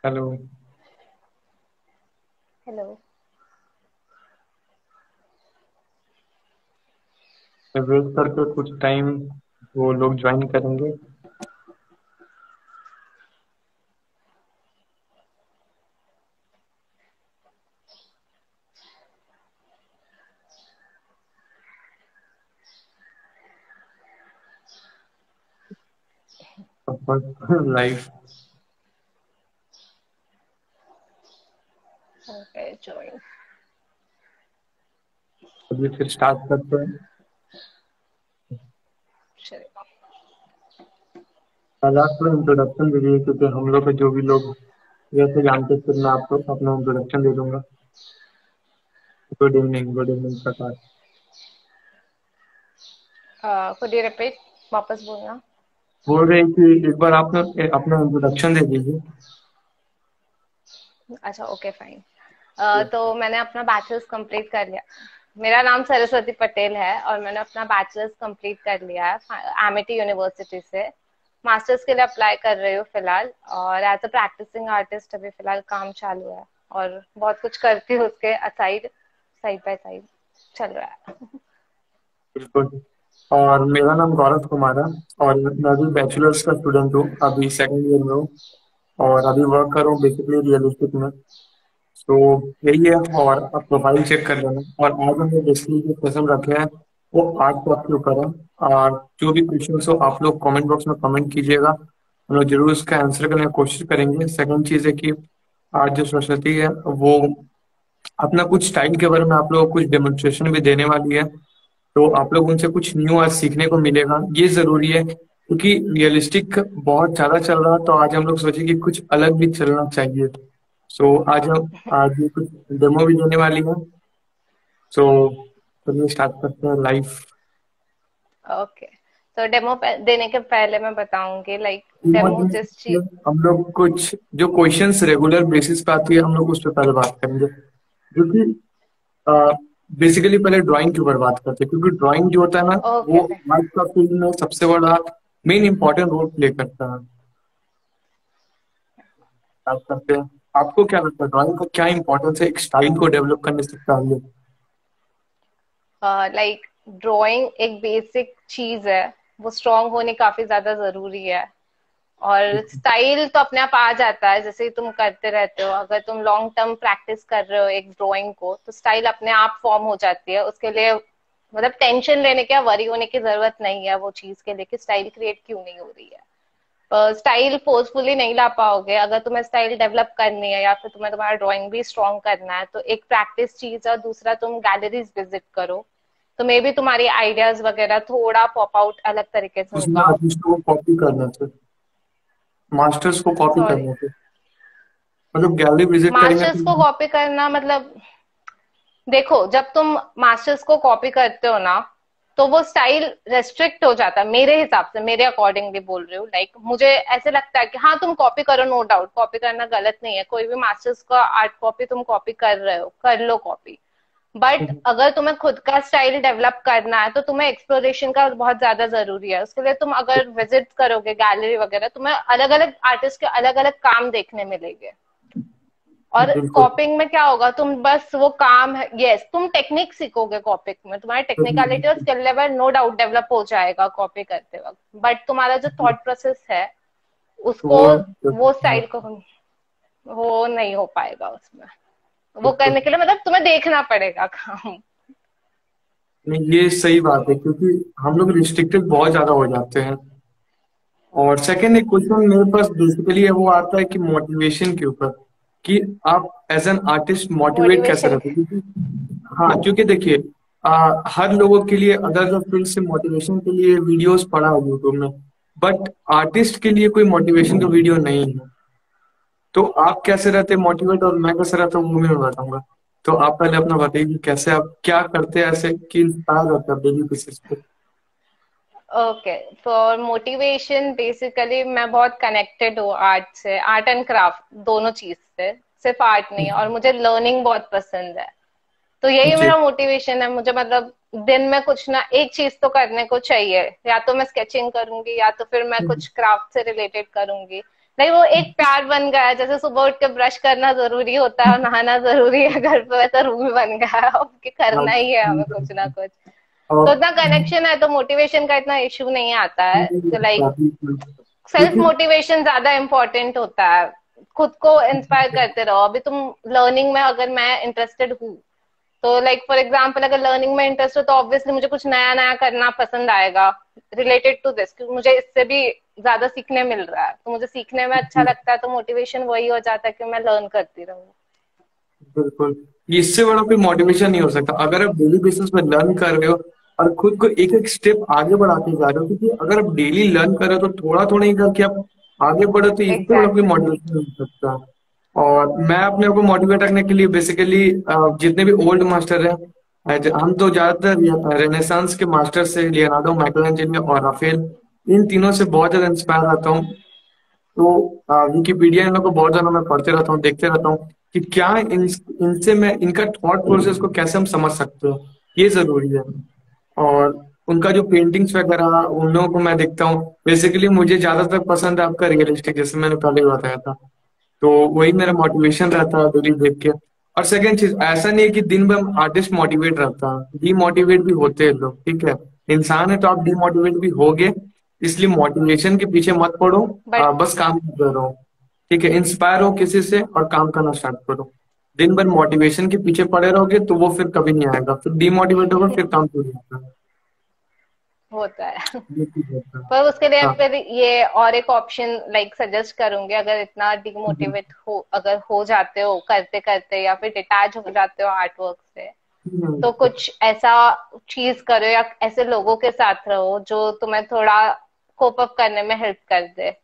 Hello. Hello. मैं wait करके कुछ टाइम वो लोग ज्वाइन करेंगे। लाइव। Okay, join. अभी फिर स्टार्ट करते हैं। चलेगा। पहला तो इंट्रोडक्शन दीजिए, क्योंकि हम लोग के जो भी लोग जैसे जानते, फिर मैं आपको अपना इंट्रोडक्शन दे दूंगा। Good evening Prakash. Could you repeat? वापस बोलना। बोल रहे हैं कि एक बार आप अपना इंट्रोडक्शन दे दीजिए। अच्छा, ओके, फाइन। तो मैंने अपना बैचलर्स कंप्लीट कर लिया। मेरा नाम सरस्वती पटेल है और मैंने अपना बैचलर्स कंप्लीट कर लिया है एमिटी यूनिवर्सिटी से। मास्टर्स के लिए अप्लाई कर रही हूँ फिलहाल, और एज अ प्रैक्टिसिंग आर्टिस्ट अभी फिलहाल काम चालू है। और बहुत कुछ करती हूँ उसके असाइड, साइड बाय साइड चल रहा है। बिल्कुल। और मेरा नाम गौरव कुमार है। और मैं भी बैचलर्स का स्टूडेंट हूँ, अभी सेकंड ईयर में हूँ। और अभी वर्क कर रहा हूँ बेसिकली रियलिस्टिक में। तो यही है। और आप प्रोफाइल चेक कर लेना। और आज हमने बेसिकली जो क्वेश्चन रखे हैं वो आर्ट टॉप के ऊपर है। और जो भी क्वेश्चन हो आप लोग कमेंट बॉक्स में कमेंट कीजिएगा, हम लोग जरूर इसका आंसर करने की कोशिश करेंगे। सेकंड चीज है कि आज जो सरस्वती है वो अपना कुछ स्टाइल के बारे में आप लोगों को कुछ डेमोन्स्ट्रेशन भी देने वाली है। तो आप लोग उनसे कुछ न्यू आज सीखने को मिलेगा, ये जरूरी है, क्योंकि रियलिस्टिक बहुत ज्यादा चल रहा है। तो आज हम लोग सोचे कि कुछ अलग भी चलना चाहिए। सो आज ये कुछ डेमो भी देने वाली है। सो चलिए स्टार्ट करते हैं लाइव। ओके। तो डेमो देने के पहले मैं बताऊंगी, लाइक डेमो डेमो देने से जिस चीज। पहले हम लोग कुछ जो क्वेश्चंस रेगुलर बेसिस पे आती है हम लोग उस पर पहले बात करेंगे, जो कि बेसिकली पहले ड्राइंग के ऊपर बात करते हैं, क्योंकि ड्राइंग जो होता है ना ओके, वो ओके। आर्ट का फील्ड में सबसे बड़ा मेन इंपॉर्टेंट रोल प्ले करता है। बात करते हैं। आपको क्या लगता है ड्राइंग का क्या इंपॉर्टेंस है एक स्टाइल को डेवलप करने से पहले? लाइक ड्राइंग एक बेसिक चीज है, वो स्ट्रांग होने काफी ज्यादा जरूरी है। और स्टाइल तो अपने आप आ जाता है, जैसे ही तुम करते रहते हो। अगर तुम लॉन्ग टर्म प्रैक्टिस कर रहे हो एक ड्राइंग को, तो स्टाइल अपने आप फॉर्म हो जाती है। उसके लिए मतलब टेंशन लेने की या वरी होने की जरूरत नहीं है वो चीज के लिए कि स्टाइल क्रिएट क्यों नहीं हो रही है। स्टाइल फोर्सफुली नहीं ला पाओगे। अगर तुम्हें स्टाइल डेवलप करनी है या फिर तुम्हें तुम्हारा ड्राइंग भी स्ट्रॉन्ग करना है, तो एक प्रैक्टिस चीज है। दूसरा, तुम गैलरीज विजिट करो, तो मे बी तुम्हारी आइडियाज वगैरह थोड़ा पॉप आउट अलग तरीके से उसमें होगा। आर्टिस्ट को कॉपी करना चाहिए, मास्टर्स को कॉपी सॉरी। करना चाहिए। मतलब गैलरी विजिट करेंगे मास्टर्स तो को कॉपी करना मतलब, देखो, जब तुम मास्टर्स को कॉपी करते हो ना, तो वो स्टाइल रेस्ट्रिक्ट हो जाता है मेरे हिसाब से। मेरे अकॉर्डिंगली बोल रही हूँ, लाइक मुझे ऐसे लगता है कि हाँ, तुम कॉपी करो, नो डाउट कॉपी करना गलत नहीं है। कोई भी मास्टर्स का आर्ट कॉपी तुम कॉपी कर रहे हो, कर लो कॉपी। बट अगर तुम्हें खुद का स्टाइल डेवलप करना है, तो तुम्हें एक्सप्लोरेशन का बहुत ज्यादा जरूरी है। उसके लिए तुम अगर विजिट करोगे गैलरी वगैरह, तुम्हें अलग अलग आर्टिस्ट के अलग अलग काम देखने मिलेंगे। और बिल्कुल। कॉपिंग में क्या होगा, तुम बस वो काम है, यस, तुम टेक्निक सीखोगे कॉपिंग में। तुम्हारी टेक्निकलिटी और skill level no doubt develop हो जाएगा कॉपी करते वक्त। बट तुम्हारा जो थॉट प्रोसेस है उसको, वो वो स्टाइल को वो नहीं हो पाएगा उसमें। वो बिल्कुल करने के लिए मतलब तुम्हें देखना पड़ेगा काम। नहीं, ये सही बात है, क्योंकि हम लोग रिस्ट्रिक्टेड बहुत ज्यादा हो जाते हैं। और सेकंड एक क्वेश्चन मेरे पास बेसिकली है, वो आता है कि मोटिवेशन के ऊपर, कि आप एज एन आर्टिस्ट मोटिवेट कैसे मोटिवेशन। रहते हैं, क्योंकि हाँ, क्योंकि देखिए हर लोगों के लिए अलग अलग फील्ड से मोटिवेशन के लिए वीडियोस पड़ा है यूट्यूब में, बट आर्टिस्ट के लिए कोई मोटिवेशन का वीडियो नहीं है। तो आप कैसे रहते मोटिवेट और मैं कैसे रहता हूँ वो मैं बताऊंगा। तो आप पहले अपना बताइए कि कैसे आप क्या करते हैं ऐसे कि इंस्पायर होता है डेली बेसिस पे। ओके, फॉर मोटिवेशन बेसिकली मैं बहुत कनेक्टेड हूँ आर्ट से, आर्ट एंड क्राफ्ट दोनों चीज से। सिर्फ आर्ट नहीं, और मुझे लर्निंग बहुत पसंद है। तो यही जी। मेरा मोटिवेशन है। मुझे मतलब दिन में कुछ ना एक चीज तो करने को चाहिए। या तो मैं स्केचिंग करूंगी, या तो फिर मैं कुछ क्राफ्ट से रिलेटेड करूंगी, नहीं, वो एक प्यार बन गया है, जैसे सुबह उठ के ब्रश करना जरूरी होता है और नहाना जरूरी है घर पे, वैसा रूल बन गया है अब कि करना ही है हमें कुछ ना कुछ। तो और उतना कनेक्शन है तो मोटिवेशन का इतना इश्यू नहीं आता है, तो लाइक सेल्फ क्योंकि मोटिवेशन ज्यादा इम्पोर्टेंट होता है। खुद को इंस्पायर करते रहो। अभी तुम लर्निंग में, अगर मैं इंटरेस्टेड हूँ तो लाइक फॉर एग्जाम्पल अगर लर्निंग में इंटरेस्ट हो तो ऑब्वियसली मुझे कुछ नया नया करना पसंद आएगा रिलेटेड टू दिस, क्योंकि मुझे इससे भी ज्यादा सीखने मिल रहा है, तो मुझे सीखने में अच्छा लगता है, तो मोटिवेशन वही हो जाता है कि मैं लर्न करती रहूँ। बिल्कुल, इससे बड़ा कोई मोटिवेशन नहीं हो सकता अगर आप डेली बेसिस पे लर्न कर रहे हो और खुद को एक एक स्टेप आगे बढ़ाते जा रहे हो। क्योंकि अगर आप डेली लर्न कर रहे हो तो थोड़ा थोड़ा ही करके आप आगे बढ़ो, तो इससे बड़ा कोई एग्जैक्टली। मोटिवेशन नहीं हो सकता। और मैं अपने आप को मोटिवेट रखने के लिए बेसिकली जितने भी ओल्ड मास्टर हैं, हम तो ज्यादातर रेनेसांस के मास्टर से लियोनार्डो, माइकल और राफेल, इन तीनों से बहुत ज्यादा इंस्पायर रहता हूँ। तो विकिपीडिया इन लोगों को बहुत ज्यादा मैं पढ़ते रहता हूँ, देखते रहता हूँ कि क्या इनसे मैं इनका थॉट प्रोसेस को कैसे हम समझ सकते हो, ये जरूरी है। और उनका जो पेंटिंग्स वगैरह उन लोगों को मैं देखता हूँ। बेसिकली मुझे ज्यादातर पसंद है आपका रियलिस्टिक, जैसे मैंने पहले ही बताया था। तो वही मेरा मोटिवेशन रहता है डेली देख के। और सेकंड चीज, ऐसा नहीं है कि दिन भर आर्टिस्ट मोटिवेट रहता है, डीमोटिवेट भी होते हैं लोग, ठीक है। इंसान है तो आप डीमोटिवेट भी होगे, इसलिए मोटिवेशन के पीछे मत पड़ो। बट बस काम करते रहो, ठीक है। इंस्पायर हो किसी से और काम करना स्टार्ट करो। दिन भर मोटिवेशन के पीछे पड़े रहोगे तो वो फिर कभी नहीं आएगा, फिर डीमोटिवेट होगा, फिर काम टूट जाता है। होता है। ये चीज होता है। पर उसके लिए हाँ। फिर ये और एक ऑप्शन लाइक सजेस्ट करूंगी, अगर इतना हम्म, डिमोटिवेट हो, अगर हो जाते हो करते करते या फिर डिटैच हो जाते हो आर्ट वर्क से, तो कुछ ऐसा चीज करो या ऐसे लोगों के साथ रहो जो तुम्हें थोड़ा कोप अप करने में हेल्प कर दे।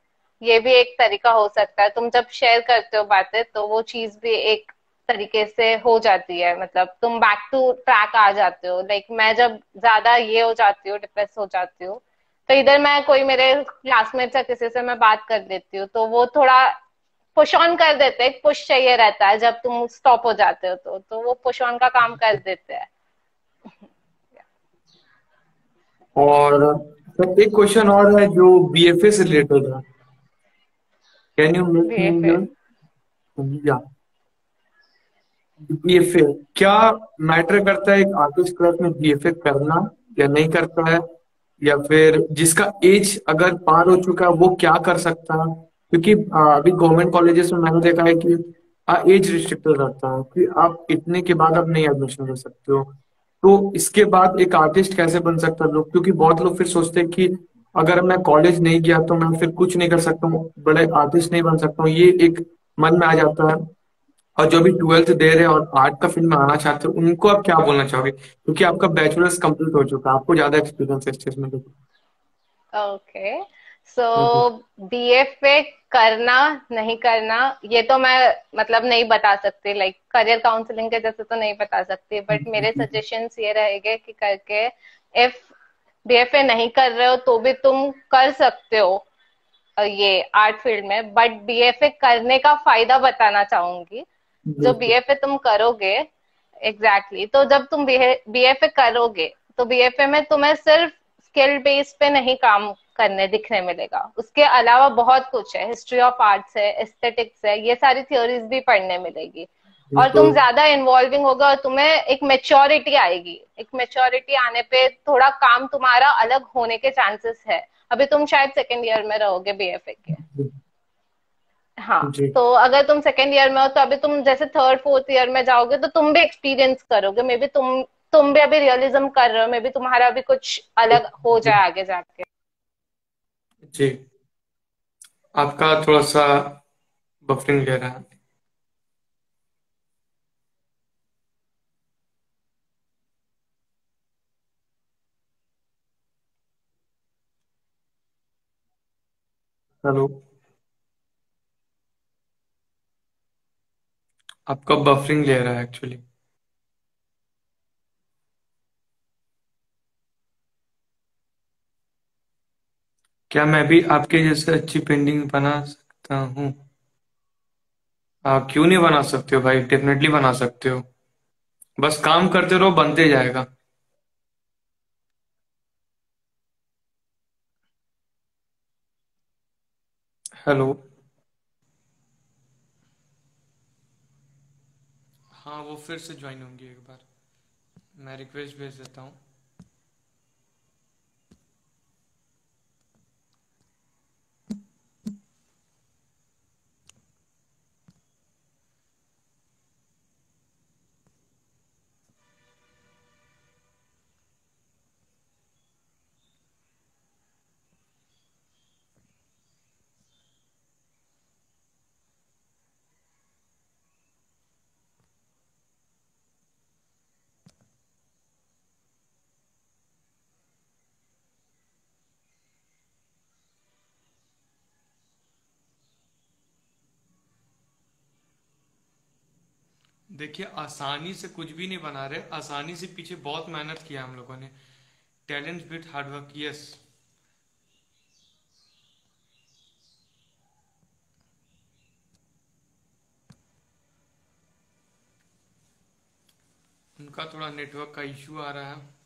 ये भी एक तरीका हो सकता है। तुम जब शेयर करते हो बातें तो वो चीज भी एक तरीके से हो जाती है, मतलब तुम बैक टू ट्रैक आ जाते हो। लाइक मैं जब ज्यादा ये हो जाती हूँ, डिप्रेस हो जाती हूँ, तो इधर मैं कोई मेरे क्लासमेट या किसी से मैं बात कर लेती हूँ, तो वो थोड़ा पुश ऑन कर देते हैं। पुश चाहिए रहता है जब तुम स्टॉप हो जाते हो, तो वो पुश ऑन का काम कर देते हैं। और सर एक क्वेश्चन और है जो बीएफए से रिलेटेड है। कैन यू मेक ये मी फिर या बीएफए क्या मैटर करता है एक आर्टिस्ट क्लास में, बीएफए करना या नहीं करता है? या फिर जिसका एज अगर पार हो चुका है वो क्या कर सकता है? क्योंकि अभी गवर्नमेंट कॉलेजेस में मैंने देखा है कि एज रिस्ट्रिक्टेड रहता है कि आप इतने के बाद आप नहीं एडमिशन ले सकते हो। तो इसके बाद एक आर्टिस्ट कैसे बन सकता है लोग, क्योंकि बहुत लोग फिर सोचते हैं कि अगर मैं कॉलेज नहीं गया तो मैं फिर कुछ नहीं कर सकता हूँ, बड़े आर्टिस्ट नहीं बन सकता हूँ, ये एक मन में आ जाता है। और जो भी ट्वेल्थ दे रहे हैं और आर्ट का फील्ड में आना चाहते हो उनको आप क्या बोलना चाहोगे, क्योंकि आपका बैचलर्स कंप्लीट हो चुका है, आपको ज्यादा एक्सपीरियंस है इस चीज में। ओके। सो जी। बीएफए करना नहीं करना, ये तो मैं मतलब नहीं बता सकती, लाइक करियर काउंसलिंग के जैसे तो नहीं बता सकती, बट मेरे सजेशंस ये रहेंगे कि करके, इफ बीएफए नहीं कर रहे हो तो भी तुम कर सकते हो ये आर्ट फील्ड में, बट बीएफए करने का फायदा बताना चाहूंगी। जो बिल्कुल। बीएफए तुम करोगे, एग्जैक्टली तो जब तुम बीएफए करोगे तो बीएफए में तुम्हें सिर्फ स्किल बेस पे नहीं काम करने दिखने मिलेगा, उसके अलावा बहुत कुछ है। हिस्ट्री ऑफ आर्ट्स है, एस्थेटिक्स है, ये सारी थ्योरीज भी पढ़ने मिलेगी। और तुम बिल्कुल। ज्यादा इन्वॉल्विंग होगा और तुम्हें एक मेच्योरिटी आएगी। एक मेच्योरिटी आने पे थोड़ा काम तुम्हारा अलग होने के चांसेस है। अभी तुम शायद सेकेंड ईयर में रहोगे बीएफए के। हाँ। जी। तो अगर तुम सेकेंड ईयर में हो तो अभी तुम जैसे थर्ड फोर्थ ईयर में जाओगे तो तुम भी एक्सपीरियंस करोगे, मे बी तुम भी अभी रियलिज्म कर रहे हो, मे बी तुम्हारा भी कुछ अलग हो जाए आगे जाके। जी। आपका थोड़ा सा बफरिंग ले रहा है। हेलो। आपका बफरिंग ले रहा है एक्चुअली। क्या मैं भी आपके जैसे अच्छी पेंटिंग बना सकता हूँ? आप क्यों नहीं बना सकते हो भाई, डेफिनेटली बना सकते हो। बस काम करते रहो, बनते जाएगा। हेलो। हाँ, वो फिर से ज्वाइन होंगी एक बार। मैं रिक्वेस्ट भेज देता हूँ। देखिए, आसानी से कुछ भी नहीं बना रहे, आसानी से पीछे बहुत मेहनत किया हम लोगों ने। Talent with hard work, yes. उनका थोड़ा नेटवर्क का इश्यू आ रहा है।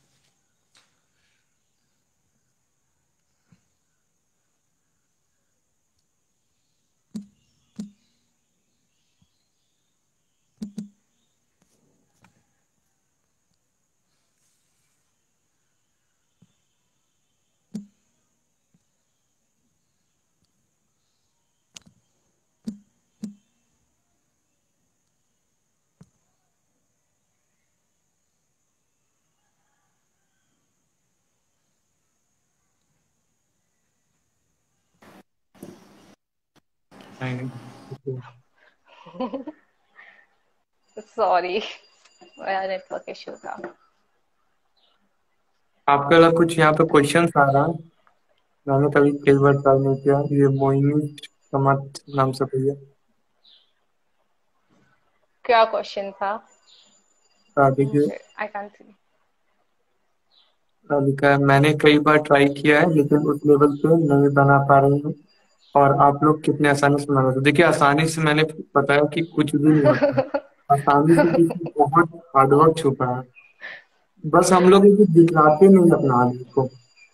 नहीं नहीं। Okay. सॉरी, मेरा नेटवर्क इशू था। आपका लगा कुछ यहाँ पे क्वेश्चन आ रहा है। मैंने कभी कई बार ट्राई नहीं किया, ये मोइनी समाज नाम से भैया। क्या क्वेश्चन था? देखिए, मुझे आई कांट सी। लिखा है, मैंने कई बार ट्राई किया है लेकिन उस लेवल पे नहीं बना पा रही हूँ, और आप लोग कितने आसानी से बना सकते। देखिए, आसानी से मैंने बताया कि कुछ भी नहीं होता। आसानी के पीछे बहुत हार्डवर्क छुपा है। बस हम लोग ये दिखलाते नहीं अपना आदमी को।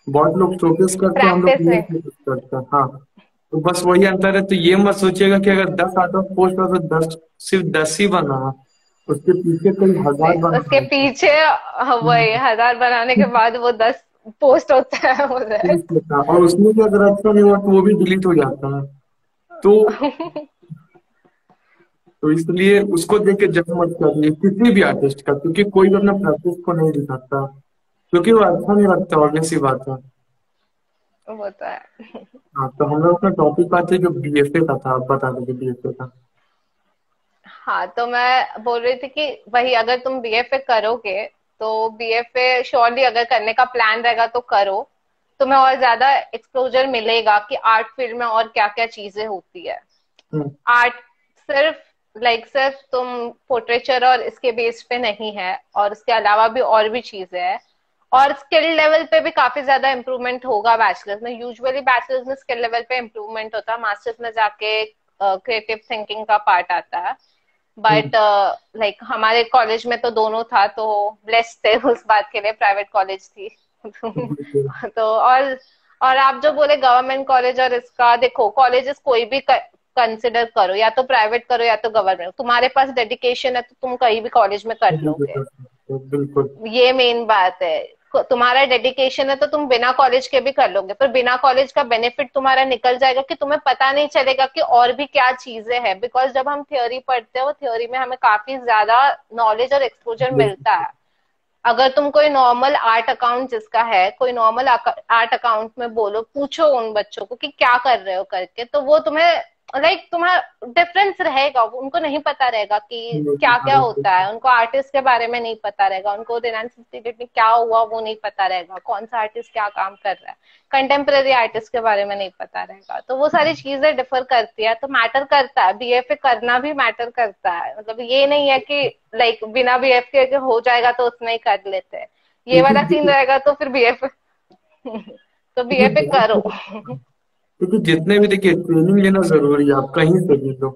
बहुत लोग शोकेस करते हैं, हम लोग प्रैक्टिस नहीं है। शोकेस करते हैं। हाँ, तो बस वही अंतर है। तो ये मत सोचिएगा कि अगर 10 आउट ऑफ पोस्ट हो तो 10, सिर्फ 10 ही बना है। उसके पीछे कई हजार नहीं, बना उसके है। पीछे वही हम्म, 1000 बनाने के बाद वो 10 पोस्ट होता है पोस्ट उधर। होता है। और उसमें भी अगर अच्छा नहीं हुआ तो वो भी डिलीट हो जाता है। तो इसलिए उसको देख के जज मत करिए किसी भी आर्टिस्ट का, क्योंकि कोई भी अपना प्रैक्टिस को नहीं दिखाता, क्योंकि वो अच्छा नहीं लगता। ऑब्वियस सी बात है। वो तो है। हाँ, तो हम लोग अपना टॉपिक आते जो बीएफए का था, आप बता दीजिए बीएफए का। हाँ, तो मैं बोल रही थी कि वही, अगर तुम बीएफए करोगे तो बीएफए श्योरली अगर करने का प्लान रहेगा तो करो। तुम्हें और ज्यादा एक्सपोजर मिलेगा कि आर्ट फील्ड में और क्या क्या चीजें होती है। हम्म, आर्ट सिर्फ सिर्फ तुम पोर्ट्रेचर और इसके बेस पे नहीं है, और उसके अलावा भी और भी चीजें हैं। और स्किल लेवल पे भी काफी ज्यादा इम्प्रूवमेंट होगा बैचलर्स में। यूजुअली बैचलर्स में स्किल लेवल पे इम्प्रूवमेंट होता है, मास्टर्स में जाके क्रिएटिव थिंकिंग का पार्ट आता है। हम्म, बट हमारे कॉलेज में तो दोनों था, तो ब्लेस्ड थे उस बात के लिए, प्राइवेट कॉलेज थी। बिल्कुल। तो और आप जो बोले गवर्नमेंट कॉलेज और इसका, देखो कॉलेजेस कोई भी कंसिडर करो, या तो प्राइवेट करो या तो गवर्नमेंट। तुम्हारे पास डेडिकेशन है तो तुम कहीं भी कॉलेज में कर कभी भी लोगे। कर सकते हो, बिल्कुल। ये मेन बात है। तुम्हारा डेडिकेशन है तो तुम बिना कॉलेज के भी कर लोगे, पर बिना कॉलेज का बेनिफिट तुम्हारा निकल जाएगा कि तुम्हें पता नहीं चलेगा कि और भी क्या चीजें हैं। बिकॉज जब हम थ्योरी पढ़ते हैं, वो थ्योरी में हमें काफी ज्यादा नॉलेज और एक्सपोजर मिलता है। अगर तुम कोई नॉर्मल आर्ट अकाउंट जिसका है, कोई नॉर्मल आर्ट अकाउंट में बोलो, पूछो उन बच्चों को कि क्या कर रहे हो करके, तो वो तुम्हें तुम्हारा डिफरेंस रहेगा। उनको नहीं पता रहेगा कि नहीं क्या पता क्या रहता। होता है, उनको आर्टिस्ट के बारे में नहीं पता रहेगा, उनको रिनाइंस पीरियड में क्या हुआ वो नहीं पता रहेगा, कौन सा आर्टिस्ट क्या काम कर रहा है, कंटेम्प्रेरी आर्टिस्ट के बारे में नहीं पता रहेगा। तो वो सारी चीजें डिफर करती है, तो मैटर करता है। बीएफए करना भी मैटर करता है। मतलब ये नहीं है कि बिना बीएफए के हो जाएगा तो उतना ही कर लेते हैं। ये क्योंकि वाला सीन देखिए, रहेगा तो फिर बीएफए तो क्योंकि बीएफए बहुत करो। क्योंकि जितने भी, देखिए, ट्रेनिंग लेना जरूरी है, आप कहीं से भी लो।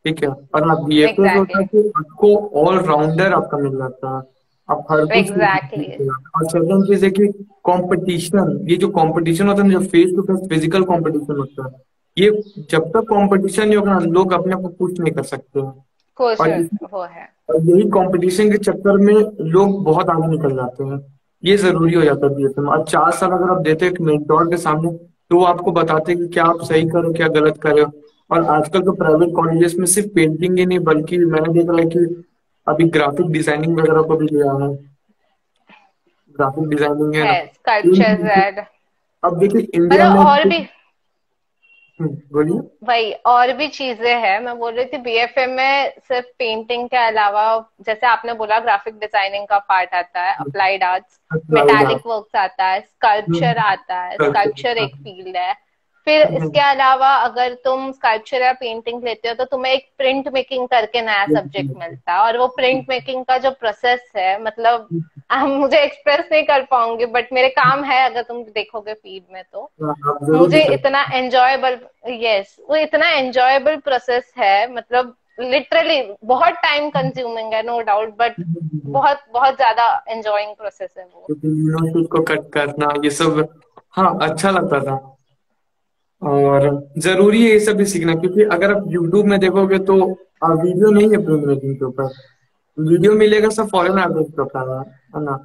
ठीक है। और आप बीएफए से होता एग्जैक्टली। है कि आपको ऑल राउंडर आपका मिल जाता है। आप हर कुछ सीख एग्जैक्टली। सकते हैं। और सेकंड चीज है कि कंपटीशन, ये जो कंपटीशन होता है ना, जो face to face physical competition होता है, ये जब तक कंपटीशन नहीं होगा ना, लोग अपने आप को पुश नहीं कर सकते हैं। कुछ और वो है। और यही कंपटीशन के चक्कर में लोग बहुत आगे निकल जाते हैं। ये जरूरी हो जाता है बीएफए में। और 4 साल अगर आप देते हैं एक मेंटोर के सामने, तो वो आपको बताते हैं कि क्या आप सही करो क्या गलत करे। और आजकल तो प्राइवेट कॉलेजेस में सिर्फ पेंटिंग ही नहीं, बल्कि मैंने देखा है कि अभी ग्राफिक डिजाइनिंग वगैरह को भी लिया है। ग्राफिक डिजाइनिंग है है ना। स्कल्पचर है, अब देखिए इंडिया मतलब में और भी बोलिए। वही और भी चीजें हैं। मैं बोल रही थी बीएफए में सिर्फ पेंटिंग के अलावा, जैसे आपने बोला ग्राफिक डिजाइनिंग का पार्ट आता है, applied arts, applied metallic art. Works आता है, स्कल्पचर आता है, स्कल्पचर कल्चर। एक फील्ड है। फिर इसके अलावा अगर तुम स्कल्पचर या पेंटिंग लेते हो तो तुम्हें एक प्रिंट मेकिंग करके नया सब्जेक्ट मिलता है, और वो प्रिंट मेकिंग का जो प्रोसेस है, मतलब मुझे एक्सप्रेस नहीं कर पाऊंगी, बट मेरे काम है अगर तुम देखोगे फीड में तो। आप जरूर मुझे दिखाइए। इतना एंजॉयबल, यस वो इतना एंजॉयबल प्रोसेस है, मतलब लिटरली बहुत टाइम कंज्यूमिंग है नो डाउट, बट बहुत बहुत ज्यादा एंजॉइंग प्रोसेस है वो। क्योंकि यूनिवर्सिटी को कट करना ये सब, हाँ अच्छा लगता था। और जरूरी है ये सब भी सीखना, क्योंकि अगर आप यूट्यूब में देखोगे तो वीडियो नहीं है प्रिंट मेकिंग के ऊपर। वीडियो मिलेगा सब फॉरेन आर्टिस्ट का था, है ना।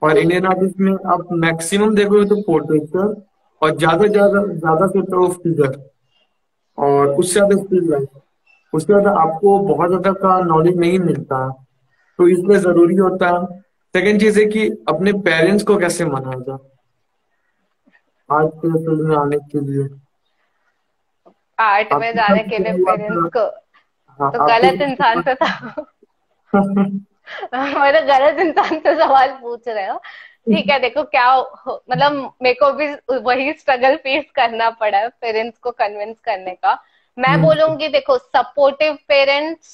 और इंडियन आर्टिस्ट में आप मैक्सिमम देखोगे तो पोर्ट्रेचर, और ज्यादा ज्यादा से तो फिगर, और उससे ज्यादा स्टिल लाइफ। उसके बाद आपको बहुत ज्यादा का नॉलेज नहीं मिलता। तो इसमें जरूरी होता है। सेकंड चीज है कि अपने पेरेंट्स को कैसे मनाया जाए आज के फील्ड में आने के लिए। आर्ट में आपके जाने साथ के क्या लिए हुआ पेरेंट्स था? को हाँ तो आपके गलत साथ इंसान क्या से था। मेरे गलत इंसान से सवाल पूछ रहे हो। ठीक है, देखो क्या मतलब मेरे को भी वही स्ट्रगल फेस करना पड़ा है पेरेंट्स को कन्विंस करने का। मैं हुआ? बोलूंगी देखो, सपोर्टिव पेरेंट्स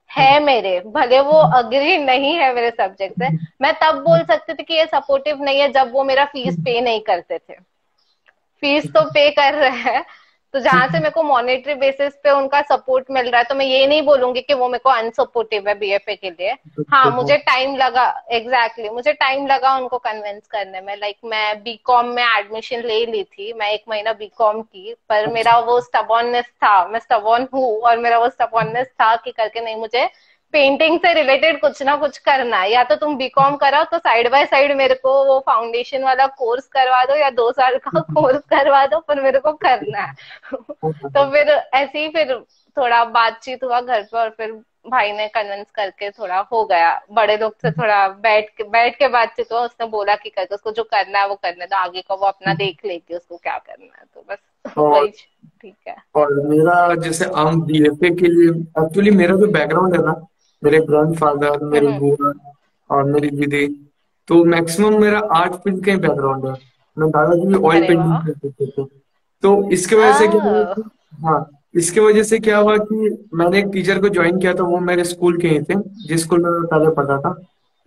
है मेरे, भले वो अग्री नहीं है मेरे सब्जेक्ट से। मैं तब बोल सकती थी कि ये सपोर्टिव नहीं है जब वो मेरा फीस पे नहीं करते थे। फीस तो पे कर रहे हैं, तो जहां से मेरे को मॉनेटरी बेसिस पे उनका सपोर्ट मिल रहा है, तो मैं ये नहीं बोलूंगी कि वो मेरे को अनसपोर्टिव है बीएफए के लिए। हाँ मुझे टाइम लगा, एग्जैक्टली मुझे टाइम लगा उनको कन्विंस करने में। लाइक मैं बीकॉम में एडमिशन ले ली थी, मैं 1 महीना बीकॉम की, पर मेरा वो स्टबॉर्ननेस था, मैं स्टबॉर्न हूँ, और मेरा वो स्टबॉर्ननेस था कि करके नहीं, मुझे पेंटिंग से रिलेटेड कुछ ना कुछ करना है। या तो तुम बीकॉम कराओ तो साइड बाय साइड मेरे को वो फाउंडेशन वाला कोर्स करवा दो, या 2 साल का कोर्स करवा दो, पर मेरे को करना है। तो फिर ऐसे ही फिर थोड़ा बातचीत हुआ घर पे, और फिर भाई ने कन्विंस करके थोड़ा हो गया। बड़े लोग से थोड़ा बैठ के बातचीत हुआ, उसने बोला कि करके उसको जो करना है वो करने दो, आगे का वो अपना देख लेगी उसको क्या करना है, तो बस और वही ठीक है। और मेरा जैसे हम बीएफए के लिए, एक्चुअली मेरा जो बैकग्राउंड है ना, मेरे ग्रैंडफादर, मेरी हम्म। बुआ और मेरी दीदी, तो मैक्सिमम मेरा आर्ट फील्ड का ही बैकग्राउंड है। मैं दादाजी भी ऑयल अरे पेंटिंग वाह। करते थे। तो इसके वजह से क्या हुआ आ, कि, हाँ, इसके वजह से क्या हुआ कि मैंने एक टीचर को ज्वाइन किया था, वो मेरे स्कूल के ही थे, जिस स्कूल में मैं पहले पढ़ा था,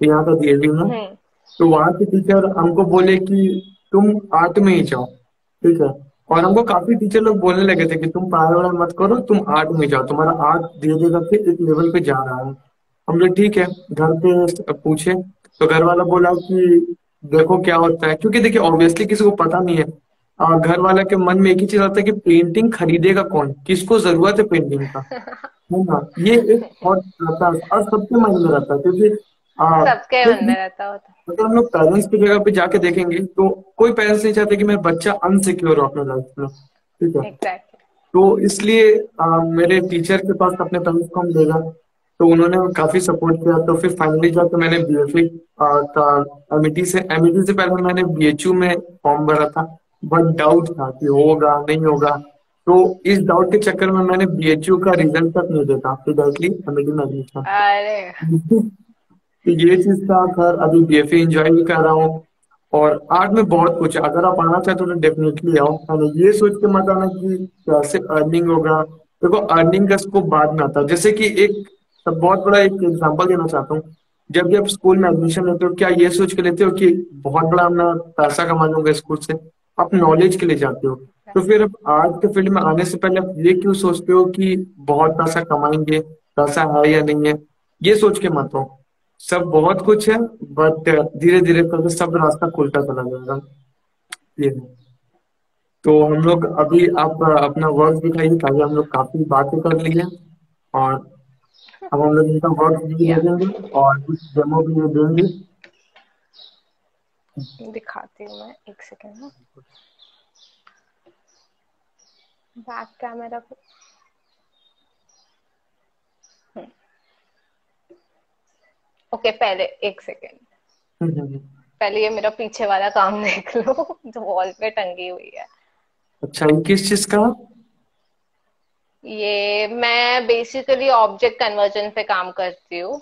यहाँ का डीएवी में। हम्म। तो वहाँ के टीचर हमको बोले कि तुम आर्ट में ही जाओ, ठीक है। और हमको काफी टीचर लोग बोलने लगे थे कि तुम पढ़ाई वढ़ाई मत करो, तुम आर्ट में जाओ, तुम्हारा आर्ट धीरे धीरे करके एक लेवल पे जा रहा है। हम लोग ठीक है, घर पे पूछे तो घर वाला बोला कि देखो क्या होता है, क्योंकि देखिए ऑब्वियसली किसी को पता नहीं है। घर वाला के मन में एक ही चीज आता है कि पेंटिंग खरीदेगा कौन, किसको जरूरत है पेंटिंग का, है ना। ये एक थॉट रहता है और सबके मन में रहता है, क्योंकि सबके कोई मन भी, में रहता होता। अगर हम लोग पेरेंट्स की जगह पे जाके देखेंगे तो कोई पेरेंट्स नहीं चाहते कि मेरा बच्चा अनसिक्योर हो अपने लाइफ में, ठीक है। एग्जैक्टली। तो इसलिए मेरे टीचर के पास अपने पेरेंट्स को हम ले गए, तो उन्होंने काफी सपोर्ट किया। तो फिर फाइनली जाकर मैंने बीएफए का एमईटी से पहले मैंने बीएचयू में फॉर्म भरा था। बट डाउट था कि होगा नहीं होगा। तो इस डाउट के चक्कर में मैंने बीएचयू का रिजल्ट तक नहीं देखा, फिर डायरेक्टली एमईटी में एडमिशन। अरे तो ये चीज था। खैर अभी बीएफए एंजॉय भी कर रहा हूँ। और आर्ट में बहुत कुछ है, अगर आप आना चाहते हो तो डेफिनेटली आओ, है ना। ये सोच के मत आना कि कैसे अर्निंग होगा। देखो अर्निंग का स्कोप बाद में आता है। जैसे कि एक सब बहुत बड़ा एक एग्जांपल देना चाहता हूँ। जब भी आप स्कूल में एडमिशन लेते हो, क्या ये सोच के लेते हो कि बहुत बड़ा मैं पैसा कमा लूंगा स्कूल से? आप नॉलेज के लिए जाते हो। तो फिर आप आर्ट के फील्ड में आने से पहले आप ये क्यों सोचते हो कि बहुत पैसा कमाएंगे, पैसा है या नहीं है? ये सोच के मत हो। सब बहुत कुछ है, बट धीरे धीरे करके सब रास्ता खुलता चला जाएगा। ये है। तो हम लोग अभी आप अपना वर्क दिखाइए, ताकि हम लोग काफी बातें कर लिए। और अब हम लोग इनका वर्क भी या देखेंगे और कुछ डेमो भी ये देंगे। दिखाती हूँ मैं, एक सेकेंड ना। बैक कैमरा को, ओके पहले एक सेकेंड, हम्म। पहले ये मेरा पीछे वाला काम देख लो जो वॉल पे टंगी हुई है। अच्छा, ये किस चीज का? ये मैं बेसिकली ऑब्जेक्ट कन्वर्जन पे काम करती हूँ,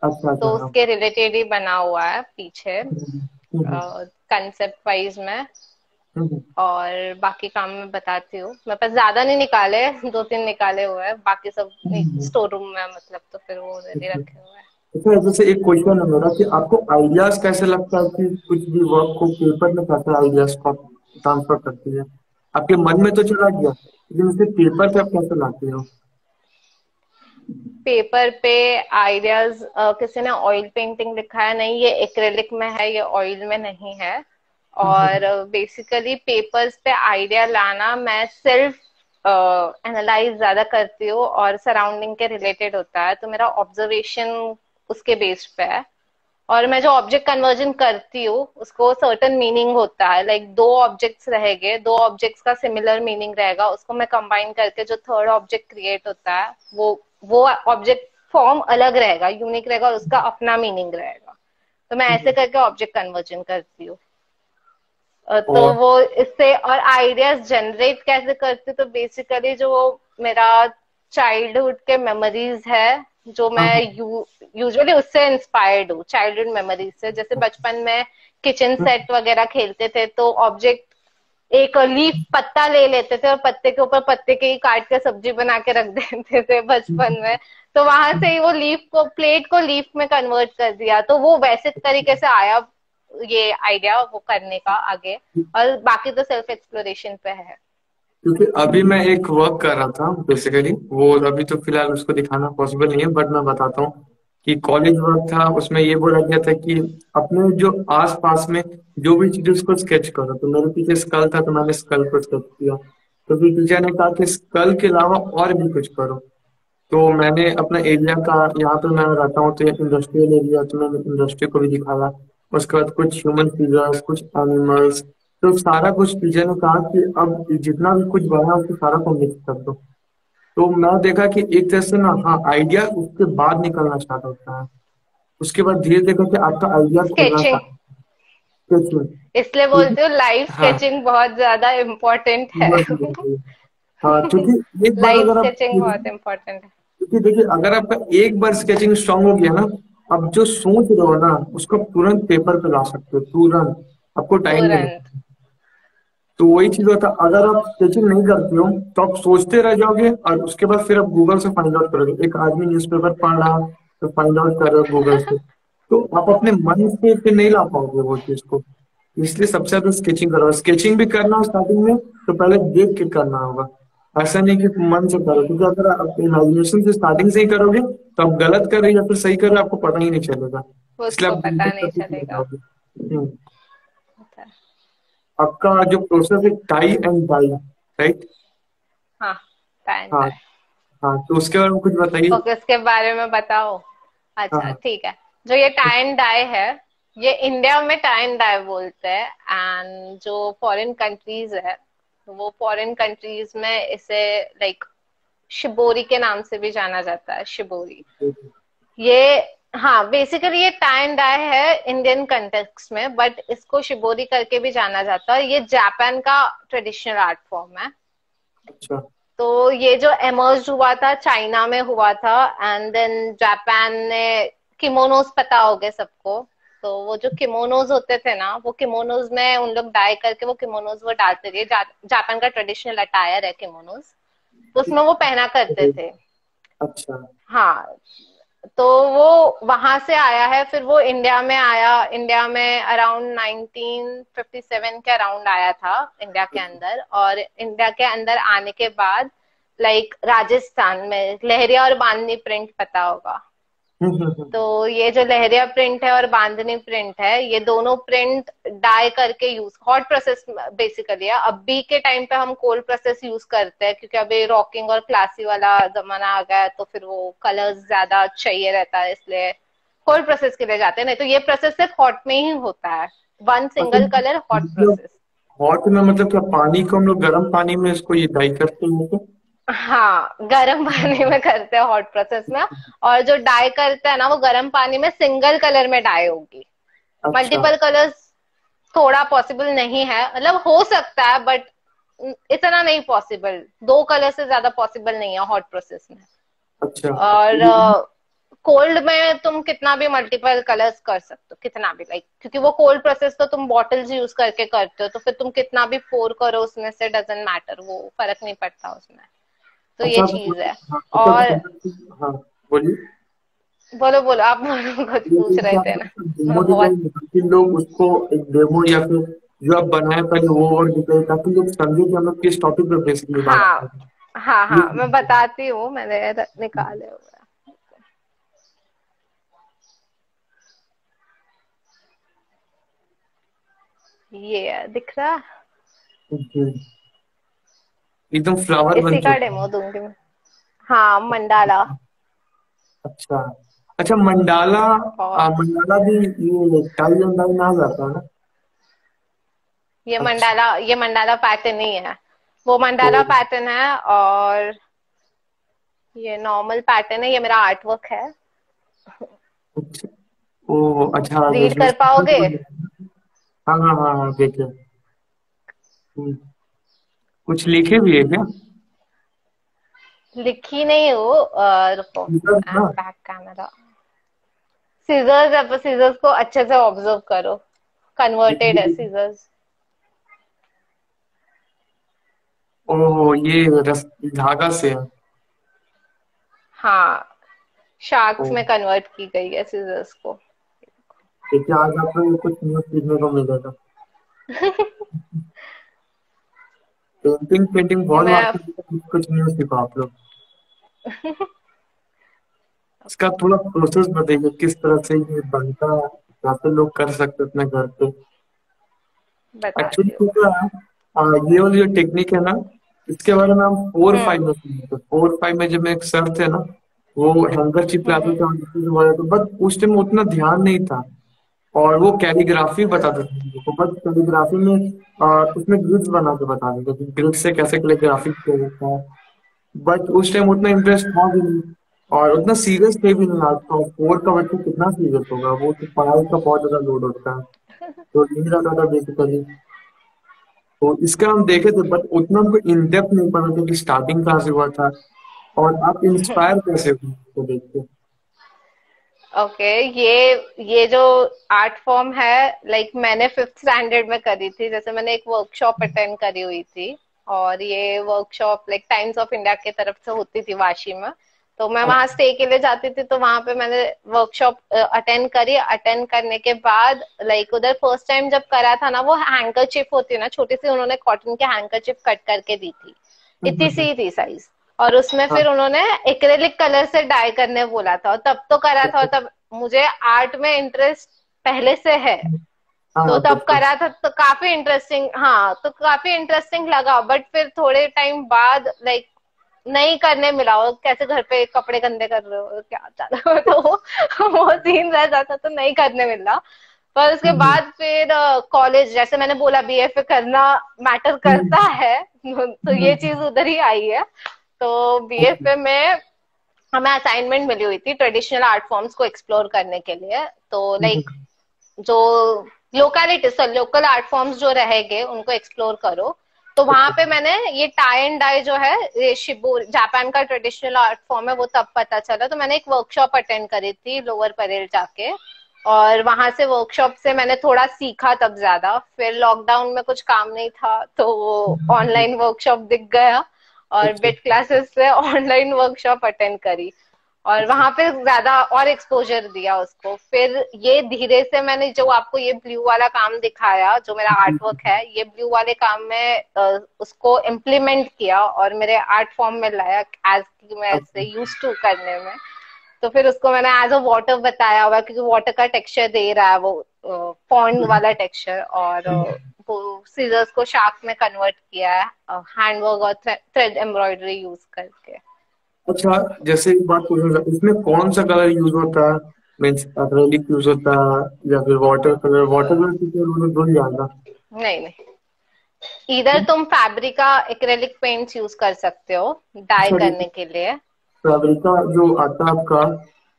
अच्छा अच्छा, तो हाँ। उसके रिलेटेड ही बना हुआ है पीछे, हम्म, हम्म, कंसेप्ट वाइज में। हम्म, और बाकी काम मैं बताती हूँ, मेरे पास ज्यादा नहीं निकाले, दो तीन निकाले हुए हैं, बाकी सब हम्म, स्टोर रूम में मतलब, तो फिर वो रेडी हम्म। रखे हुए हैं। अच्छा, जैसे एक क्वेश्चन है मेरा कि आपको आइडियाज कैसे लगता है कि कुछ भी वर्क को पेपर में कैसे आइडियाज को ट्रांसफर करती है? आपके मन में तो चला गया, लेकिन उसे पेपर पे आप कैसे लाते हो? पेपर पे आइडियाज, किसी ने ऑयल पेंटिंग लिखा है, नहीं ये एक्रेलिक में है, ये ऑयल में नहीं है। और हम्म, बेसिकली पेपर्स पे आइडिया लाना मैं सेल्फ एनालाइज ज्यादा करती हूँ, और सराउंडिंग के रिलेटेड होता है, तो मेरा ऑब्जर्वेशन उसके बेस्ड पे है। और मैं जो ऑब्जेक्ट कन्वर्जन करती हूँ उसको सर्टेन मीनिंग होता है, लाइक दो ऑब्जेक्ट्स रहेंगे, दो ऑब्जेक्ट्स का सिमिलर मीनिंग रहेगा, उसको मैं कंबाइन करके जो थर्ड ऑब्जेक्ट क्रिएट होता है, वो ऑब्जेक्ट फॉर्म अलग रहेगा, यूनिक रहेगा, और उसका अपना मीनिंग रहेगा। तो मैं ऐसे हम्म। करके ऑब्जेक्ट कन्वर्जन करती हूँ। तो और वो इससे, और आइडियाज जनरेट कैसे करती हूँ, तो बेसिकली जो मेरा चाइल्डहुड के मेमोरीज है, जो हाँ, मैं यूजुअली उससे इंस्पायर्ड हूँ, चाइल्डहुड मेमोरीज से। जैसे बचपन में किचन हाँ, सेट वगैरह खेलते थे, तो ऑब्जेक्ट एक लीफ पत्ता ले लेते थे और पत्ते के ऊपर पत्ते के ही काट के सब्जी बना के रख देते थे बचपन में। तो वहां से ही वो लीफ को, प्लेट को लीफ में कन्वर्ट कर दिया, तो वो वैसे तरीके से आया ये आइडिया वो करने का आगे। और बाकी तो सेल्फ एक्सप्लोरेशन पे है। क्योंकि अभी मैं एक वर्क कर रहा था बेसिकली, वो अभी तो फिलहाल उसको दिखाना पॉसिबल नहीं है, बट मैं बताता हूँ कि कॉलेज वर्क था, उसमें ये बोला गया था कि अपने जो आस पास में जो भी चीज उसको स्केच करो। तो मेरे पीछे स्कल था, तो मैंने स्कल को स्केच किया। तो फिर टीचर ने कहा कि स्कल के अलावा और भी कुछ करो। तो मैंने अपना एरिया का, यहाँ पे मैं रहता हूँ तो इंडस्ट्रियल एरिया, तो मैंने इंडस्ट्री को भी दिखाया। उसके बाद कुछ ह्यूमन फिगर्स, कुछ एनिमल्स। तो सारा कुछ टीचर ने कहा कि अब जितना भी कुछ बना है उसको सारा को मिक्स कर दो। तो मैं देखा कि एक तरह से ना, हाँ, आइडिया उसके बाद निकलना स्टार्ट होता है। उसके बाद धीरे धीरे करके आपका आइडिया खुलना स्केचिंग, स्टार्ट होता है। इसलिए क्योंकि बोलती हूँ लाइव हाँ, स्केचिंग बहुत ज्यादा इम्पोर्टेंट है बहुत जरूरी है। हाँ, क्योंकि एक बार लाइव अगर आप, स्केचिंग बहुत इम्पोर्टेंट है। क्योंकि देखिए अगर आपका एक बार स्केचिंग स्ट्रांग हो गया ना, अब जो सोच रहे हो ना उसको तुरंत पेपर पे ला सकते हो, तुरंत। आपको टाइम नहीं तुरंत। लगता। तो वही चीज होता है, अगर आप स्केचिंग नहीं करते हो तो आप सोचते रह जाओगे, और उसके बाद फिर आप गूगल से फाइंड आउट करोगे। एक आदमी न्यूज़पेपर पढ़ रहा तो फाइंड आउट कर रहे हो गूगल से। तो आप अपने मन से फिर नहीं ला पाओगे वो चीज को। इसलिए सबसे ज्यादा स्केचिंग करो। स्केचिंग भी करना हो स्टार्टिंग में तो पहले देख के करना होगा। ऐसा नहीं कि मन से करो, क्योंकि अगर आप इमेजिनेशन से स्टार्टिंग से ही करोगे तो आप गलत कर रहे हो या फिर सही कर रहे हो आपको पता ही नहीं चलेगा। इसलिए उसको आप पता गलत नहीं करके चले चलेगा। जाओगे। आपका जो प्रोसेस है टाई एंड डाई, राइट? हाँ, टाइम हाँ। टाइम। हाँ, तो उसके बारे में कुछ बताइए। ओके, उसके बारे में बताओ। हाँ अच्छा हाँ। ठीक है। जो ये टाई एंड डाई है, ये इंडिया में टाई एंड डाई बोलते हैं, एंड जो फॉरेन कंट्रीज है, वो फॉरेन कंट्रीज में इसे लाइक शिबोरी के नाम से भी जाना जाता है, शिबोरी। ये, हाँ बेसिकली ये टाई एंड डाई है इंडियन कंटेक्स्ट में, बट इसको शिबोरी करके भी जाना जाता है। ये जापान का ट्रेडिशनल आर्ट फॉर्म है। अच्छा। तो ये जो एमर्ज हुआ था चाइना में हुआ था, एंड देन जापान ने, किमोनोज पता होगे सबको, तो वो जो किमोनोज होते थे ना, वो किमोनोज में उन लोग डाई करके वो किमोनोज वो डालते थे। जापान का ट्रेडिशनल अटायर है किमोनोज, तो उसमें वो पहना करते थे। अच्छा। हाँ, तो वो वहां से आया है, फिर वो इंडिया में आया। इंडिया में अराउंड 1957 के अराउंड आया था इंडिया के अंदर। और इंडिया के अंदर आने के बाद लाइक राजस्थान में लहरिया और बांधनी प्रिंट पता होगा, तो ये जो लहरिया प्रिंट है और बांधनी प्रिंट है, ये दोनों प्रिंट डाई करके यूज, हॉट प्रोसेस बेसिकली है। अभी के टाइम पे हम कोल्ड प्रोसेस यूज करते हैं क्योंकि अभी रॉकिंग और क्लासी वाला जमाना आ गया है, तो फिर वो कलर्स ज्यादा चाहिए रहता है, इसलिए कोल्ड प्रोसेस के लिए जाते हैं। नहीं तो ये प्रोसेस सिर्फ हॉट में ही होता है, वन अच्छा, सिंगल कलर हॉट मतलब प्रोसेस। हॉट में मतलब क्या, पानी को हम लोग गर्म पानी में इसको ये डाई करते हैं तो? हाँ, गर्म पानी में करते हैं हॉट प्रोसेस में। और जो डाई करते हैं ना, वो गर्म पानी में सिंगल कलर में डाई होगी। अच्छा। मल्टीपल कलर्स थोड़ा पॉसिबल नहीं है, मतलब हो सकता है बट इतना नहीं पॉसिबल। दो कलर से ज्यादा पॉसिबल नहीं है हॉट प्रोसेस में। अच्छा। और कोल्ड में तुम कितना भी मल्टीपल कलर्स कर सकते हो, कितना भी, लाइक क्योंकि वो कोल्ड प्रोसेस तो तुम बॉटल्स यूज करके करते हो, तो फिर तुम कितना भी पोर करो उसमें से डजेंट मैटर, वो फर्क नहीं पड़ता उसमें। तो ये अच्छा चीज है। हाँ, और मतलब हाँ, बोलिए। बोलो बोलो, आप बोलो, कुछ ये पूछ रहे क्या थे ना। डेमो मैं बहुत। डिजाइन, ताकि लोग उसको एक डेमो या फिर जो आप बनाए पहले वो और डिजाइन, ताकि लोग समझे कि हम लोग किस टॉपिक पे बेसिकली बात कर हाँ रहे हैं। हाँ ये हाँ, मैं बताती हूँ, मैंने निकाले हुए हैं। ये है, दिख रहा है? जी, एकदम फ्लावर बन इसी का चुका डेमो दूंगी मैं। हाँ, मंडाला। है। अच्छा। अच्छा, मंडाला। और मंडाला भी ये टाई एंड डाई में आ जाता है ना? अच्छा। ये मंडाला पैटर्न ही है। वो ओ। मंडाला पैटर्न है, और ये नॉर्मल पैटर्न है, ये मेरा आर्ट वर्क है। अच्छा। ओ अच्छा, हाँ, रीड इसमें कर पाओगे? हाँ हाँ हाँ हाँ, देखिए। हम्म, कुछ लिखे भी है क्या? लिखी नहीं हो, रुको। मतलब ना। Back camera. सीजर्स है, तो सीजर्स को अच्छे से ऑब्जर्व करो। कन्वर्टेड है सीजर्स। ओह, ये रस धागा से है। हाँ, शार्क्स ओह, में कन्वर्ट की गई है सीजर्स को। देखिए आज आपको ये कुछ न्यूज़ सीखने को मिलेगा। पेंटिंग पेंटिंग ये बहुत मैं बात है, कुछ कुछ न्यूज़ सीखो आप लोग। इसका थोड़ा प्रोसेस बताइए, किस तरह से ये बनता है, कैसे लोग कर सकते हैं अपने घर पे। एक्चुअली बताती हूँ मैं। क्या है, ये वाली जो टेक्निक है ना, इसके बारे में हम फोर हम्म फाइव में सुने थे। फोर फाइव में जब एक सर थे ना, वो हैंगर चिपकाते हम्म थे, बट उस टाइम उतना ध्यान नहीं था। और वो कैलीग्राफी बताते थे हम लोग को, बट कैलीग्राफी में उसमें ग्रिड्स बना के बता देते थे, ग्रिड से कैसे कैलीग्राफी किया जाता है। बट उस टाइम उतना इंटरेस्ट था भी नहीं, और उतना सीरियस थे भी नहीं। आज तो फोर का बच्चा कितना सीरियस होगा, वो तो पढ़ाई का बहुत ज्यादा लोड होता है। तो यही रहता था बेसिकली। तो इसका हम देखे थे, बट उतना हमको इन डेप्थ नहीं पता था कि स्टार्टिंग कहाँ से हुआ था, और आप इंस्पायर कैसे हुए इसको देख के। ओके, ये जो आर्ट फॉर्म है, लाइक मैंने फिफ्थ स्टैंडर्ड में करी थी। जैसे मैंने एक वर्कशॉप अटेंड करी हुई थी, और ये workshop like times of India की तरफ से होती थी वाशी में। तो मैं वहां अच्छा। स्टे के लिए जाती थी, तो वहां पे मैंने वर्कशॉप अटेंड करी। अटेंड करने के बाद लाइक उधर फर्स्ट टाइम जब करा था ना, वो हैंकर चिप होती है ना छोटी सी, उन्होंने कॉटन के हैंकर चिप कट करके दी थी। इतनी हम्म। सी थी साइज। और उसमें हाँ। फिर उन्होंने एक्रेलिक कलर से डाई करने बोला था, और तब तो करा था। और तब मुझे आर्ट में इंटरेस्ट पहले से है, तो हाँ, तब तब तो। करा था, तो काफी इंटरेस्टिंग, हाँ, तो काफी इंटरेस्टिंग लगा। बट फिर थोड़े टाइम बाद लाइक नहीं करने मिला। और कैसे घर पे कपड़े गंदे कर रहे हो, क्या चल रहा हो, तो वो सीन रह जाता, तो नहीं करने मिला। पर उसके हम्म। बाद फिर कॉलेज, जैसे मैंने बोला, बीएफए करना मैटर करता हम्म। है, तो ये हम्म। चीज उधर ही आई है। तो ओके। बीएफए में हमें असाइनमेंट मिली हुई थी ट्रेडिशनल आर्ट फॉर्म्स को एक्सप्लोर करने के लिए। तो लाइक हम्म। जो locality, sir, local art forms जो रहेंगे उनको एक्सप्लोर करो। तो वहां अच्छा। पे मैंने ये टाई एंड डाई जो है, ये शिबू जापान का ट्रेडिशनल आर्ट फॉर्म है, वो तब पता चला। तो मैंने एक वर्कशॉप अटेंड करी थी लोअर परेल जाके, और वहां से वर्कशॉप से मैंने थोड़ा सीखा तब ज्यादा। फिर लॉकडाउन में कुछ काम नहीं था, तो वो हम्म। ऑनलाइन वर्कशॉप दिख गया, और अच्छा। बिट क्लासेस से ऑनलाइन वर्कशॉप अटेंड करी, और अच्छा। वहां पे ज्यादा और एक्सपोजर दिया उसको। फिर ये धीरे से मैंने जो आपको ये ब्लू वाला काम दिखाया, जो मेरा आर्ट वर्क है, ये ब्लू वाले काम में उसको इम्प्लीमेंट किया और मेरे आर्ट फॉर्म में लाया, एज की मैं ऐसे अच्छा। यूज टू करने में। तो फिर उसको मैंने एज अ वाटर बताया हुआ, क्योंकि वाटर का टेक्सचर दे रहा है वो, पॉन्ड वाला टेक्सचर, और वो सीजर्स को शार्क में कन्वर्ट किया है हैंडवर्क और थ्रेड एम्ब्रॉयडरी यूज करके। अच्छा, जैसे एक बात पूछना था, इसमें कौन सा कलर यूज होता है? मीन्स एक्रेलिक यूज होता है या फिर वाटर कलर की तो मुझे भूल जाता। नहीं नहीं, इधर तुम फैब्रिका एक्रेलिक पेंट्स यूज कर सकते हो डाई अच्छा, करने के लिए। फैब्रिका जो आता है आपका,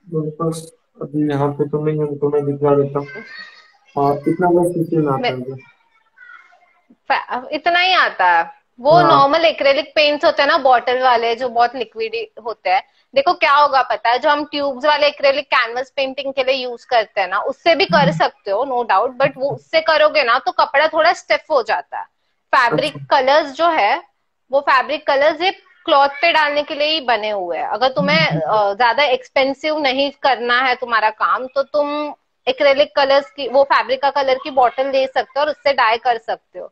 मेरे पास अभी यहाँ पे तो नहीं है, तो मैं दिखा देता हूँ। और इतना बस किसी में आता है जो। इतना ही आता है। वो हाँ। नॉर्मल एक्रेलिक पेंट्स होते हैं ना, बॉटल वाले, जो बहुत लिक्विड होते हैं। देखो क्या होगा पता है, जो हम ट्यूब्स वाले एक्रेलिक कैनवस पेंटिंग के लिए यूज करते हैं ना, उससे भी कर सकते हो नो डाउट, बट वो उससे करोगे ना तो कपड़ा थोड़ा स्टिफ हो जाता है। अच्छा। फैब्रिक कलर्स जो है, वो फैब्रिक कलर्स ये क्लॉथ पे डालने के लिए ही बने हुए हैं। अगर तुम्हें ज्यादा एक्सपेंसिव नहीं करना है तुम्हारा काम, तो तुम एक्रेलिक कलर्स की, वो फैब्रिक का कलर की बॉटल ले सकते हो और उससे डाई कर सकते हो।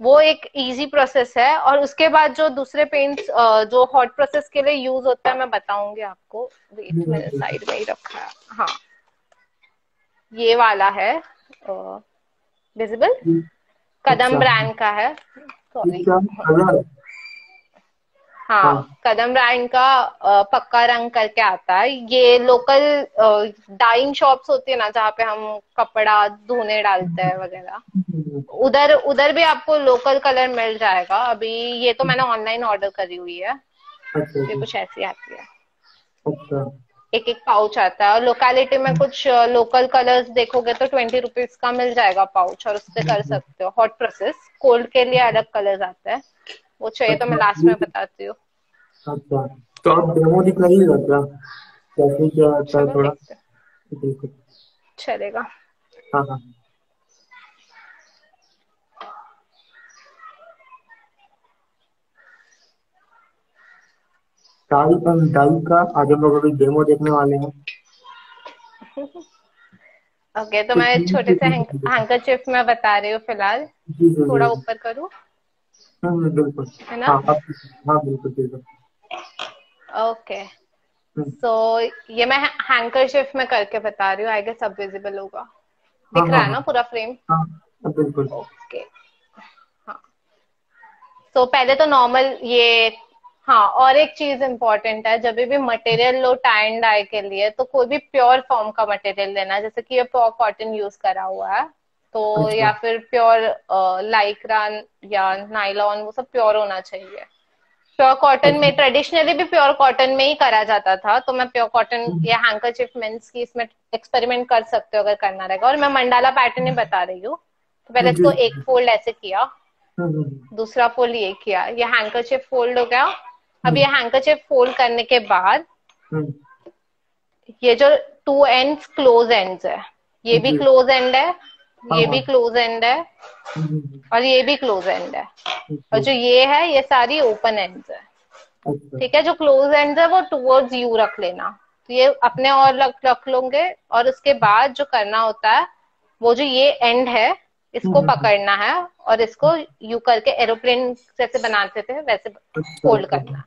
वो एक इजी प्रोसेस है। और उसके बाद जो दूसरे पेंट्स जो हॉट प्रोसेस के लिए यूज होता है, मैं बताऊंगी आपको। वेट, मैंने साइड में ही रखा है। हाँ, ये वाला है विजिबल, कदम अच्छा, ब्रांड का है, ये सॉरी। क्या कलर? हाँ, हाँ। कदम ब्रांड का पक्का रंग करके आता है। ये लोकल डाइंग शॉप्स होती है ना, जहाँ पे हम कपड़ा धोने डालते हैं वगैरह, उधर उधर भी आपको लोकल कलर मिल जाएगा। अभी ये तो मैंने ऑनलाइन ऑर्डर करी हुई है। अच्छा ये जी। कुछ ऐसी आती है, अच्छा। एक एक पाउच आता है। और लोकेलिटी में कुछ लोकल कलर्स देखोगे तो 20 रुपीज का मिल जाएगा पाउच, और उससे कर सकते हो हॉट प्रोसेस। कोल्ड के लिए अलग कलर्स आते हैं, वो चाहिए तो मैं अच्छा, लास्ट में बताती हूँ। अच्छा, तो आप डेमो दिखाइएगा क्या, कैसे क्या आता है चलो थोड़ा? देखते हैं, बिल्कुल। चलेगा। हाँ हाँ। डाई एंड डाई का आज हम लोग अभी डेमो देखने वाले हैं। ओके, तो कुछ मैं यूज छोटे से देखने को मिलेगा। हैंकरचिफ में बता रही हूँ फिलहाल। जी जी जी थोड़ा जी। ऊपर करूँ, बिल्कुल। है ना? हाँ आप। हाँ बिल्कुल बिल्कुल। ओके, हम्म, सो ये मैं हैंकरचिफ में करके बता रही हूँ। आई गेस सब विजिबल होगा, हाँ दिख रहा हाँ है हाँ ना पूरा फ्रेम? हाँ बिल्कुल। ओके, हाँ। तो पहले तो नॉर्मल ये, हाँ, और एक चीज इम्पोर्टेंट है, जब भी मटेरियल लो टाई एंड डाई के लिए, तो कोई भी प्योर फॉर्म का मटेरियल लेना। जैसे कि ये प्योर कॉटन यूज करा हुआ है, तो अच्छा। या फिर प्योर लाइक्रा या नाइलॉन, वो सब प्योर होना चाहिए। प्योर कॉटन अच्छा। में ट्रेडिशनली भी प्योर कॉटन में ही करा जाता था, तो मैं प्योर कॉटन या हैंकरचिफ मीन्स की इसमें एक्सपेरिमेंट कर सकते हो अगर करना रहेगा। और मैं मंडाला पैटर्न ही बता रही हूँ। तो पहले जी इसको एक जी। फोल्ड ऐसे किया, हम्म दूसरा फोल्ड ये किया, ये हैंकरचिफ फोल्ड हो गया। अब ये हम्म हैंकरचिफ फोल्ड करने के बाद, हम्म, ये जो टू एंड्स क्लोज एंड्स है, ये भी जी। क्लोज एंड है, हाँ ये भी हाँ। क्लोज एंड है, हम्म, और ये भी क्लोज एंड है। और जी। जो ये है, ये सारी ओपन एंड्स है। अच्छा। ठीक है, जो क्लोज एंड है वो टूवर्ड्स यू रख लेना। तो ये अपने और रख लोगे। और उसके बाद जो करना होता है, वो जो ये एंड है, इसको हम्म, पकड़ना है, और इसको यू करके एरोप्लेन जैसे बनाते थे वैसे अच्छा फोल्ड अच्छा। करना।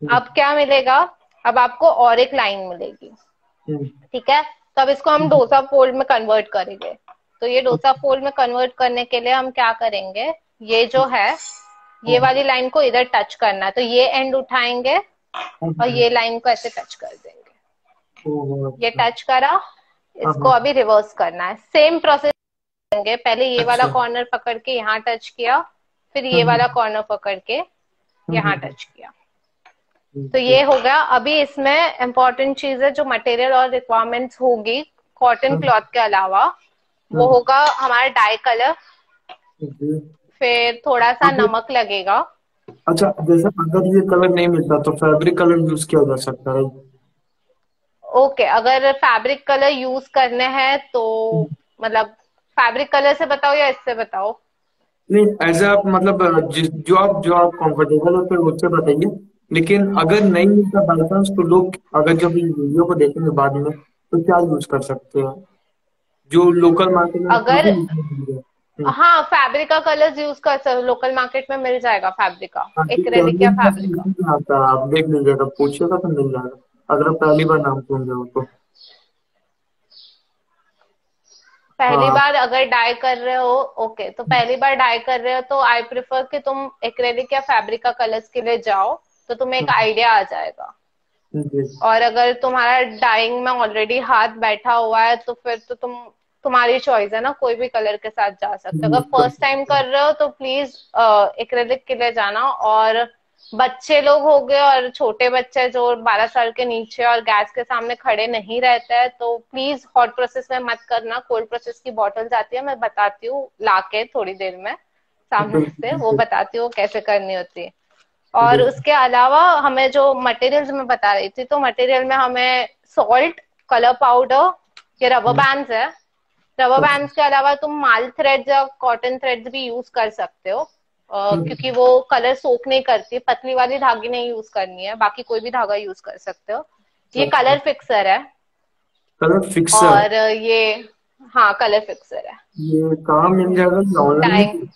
अब क्या मिलेगा, अब आपको और एक लाइन मिलेगी। हम्म, ठीक है, तो अब इसको हम हम्म, डोसा फोल्ड में कन्वर्ट करेंगे। तो ये डोसा अच्छा। फोल्ड में कन्वर्ट करने के लिए हम क्या करेंगे, ये जो है, ये हाँ वाली लाइन को इधर टच करना है, तो ये एंड उठाएंगे हाँ और हाँ। ये लाइन को ऐसे टच कर देंगे। ओह ये अच्छा। टच करा, हाँ इसको हाँ। अभी रिवर्स करना है। सेम प्रोसेस करेंगे, पहले ये वाला अच्छा। कॉर्नर पकड़ के यहाँ टच किया, फिर ये हम्म वाला कॉर्नर पकड़ के हम्म यहाँ हम्म, टच किया। तो ये हो गया। अभी इसमें इम्पोर्टेंट चीज है, जो मटेरियल और रिक्वायरमेंट्स होगी कॉटन हम्म, क्लॉथ के अलावा, वो हम्म, होगा हमारा डाई कलर, जी। फिर थोड़ा सा अगर नमक लगेगा। अच्छा, जैसे अगर ये कलर नहीं मिलता तो फैब्रिक कलर यूज किया जा सकता है? ओके, अगर फैब्रिक कलर यूज करने हैं तो, मतलब फैब्रिक कलर से बताओ या इससे बताओ? नहीं, एज आप मतलब जो आप कंफर्टेबल हो फिर मुझसे बताइए। लेकिन अगर नहीं मिलता बाई चांस, तो लोग अगर जब ये वीडियो को देखेंगे बाद में तो क्या यूज कर सकते हैं जो लोकल मार्केट में अगर, काफी मिल रहा है? हाँ, फैब्रिक का कलर्स यूज कर सकते, लोकल मार्केट में मिल जाएगा फैब्रिक का, हाँ ठीक है, एक्रेलिक या लिंक फैब्रिक का। लिंक में आता है, आप देख लीजिएगा, पूछिएगा तो मिल जाएगा। अगर आप पहली बार नाम सुन रहे हो तो। पहली हाँ। बार अगर डाई कर रहे हो, ओके, तो पहली बार डाई कर रहे हो तो आई प्रेफर कि तुम एक्रेलिक या फैब्रिका कलर्स के लिए जाओ, तो तुम्हें एक आइडिया आ जाएगा। जी। और अगर तुम्हारा डाइंग में ऑलरेडी हाथ बैठा हुआ है तो फिर तो तुम्हारी चॉइस है ना, कोई भी कलर के साथ जा सकते हो। यूज अगर कर फर्स्ट टाइम सकते कर रहे हो तो प्लीज एक्रेलिक के लिए जाना। और बच्चे लोग हो गए और छोटे बच्चे जो 12 साल के नीचे और गैस के सामने खड़े नहीं रहते हैं, तो प्लीज हॉट प्रोसेस में मत करना। कोल्ड प्रोसेस की बॉटल्स आती है, मैं बताती हूँ लाके थोड़ी देर में हैं। सामने बिल्कुल से, वो बिल्कुल। बताती हूँ कैसे करनी होती है। और बिल्कुल। उसके अलावा हमें जो मटेरियल्स में बता रही थी, तो मटेरियल में हमें सॉल्ट, कलर पाउडर, ये रबर बैंड्स है। रबर अच्छा। बैंड्स के अलावा तुम माल थ्रेड्स या कॉटन थ्रेड्स भी यूज कर सकते हो, क्योंकि हम्म। वो कलर सोक नहीं करती। पतली वाली धागी नहीं यूज करनी है, बाकी कोई भी धागा यूज कर सकते हो। ये अच्छा। कलर फिक्सर है। Colour fixer. और ये, हाँ, कलर फिक्सर है। ये कहाँ मिल जाएगा, ऑनलाइन डाइंग, में?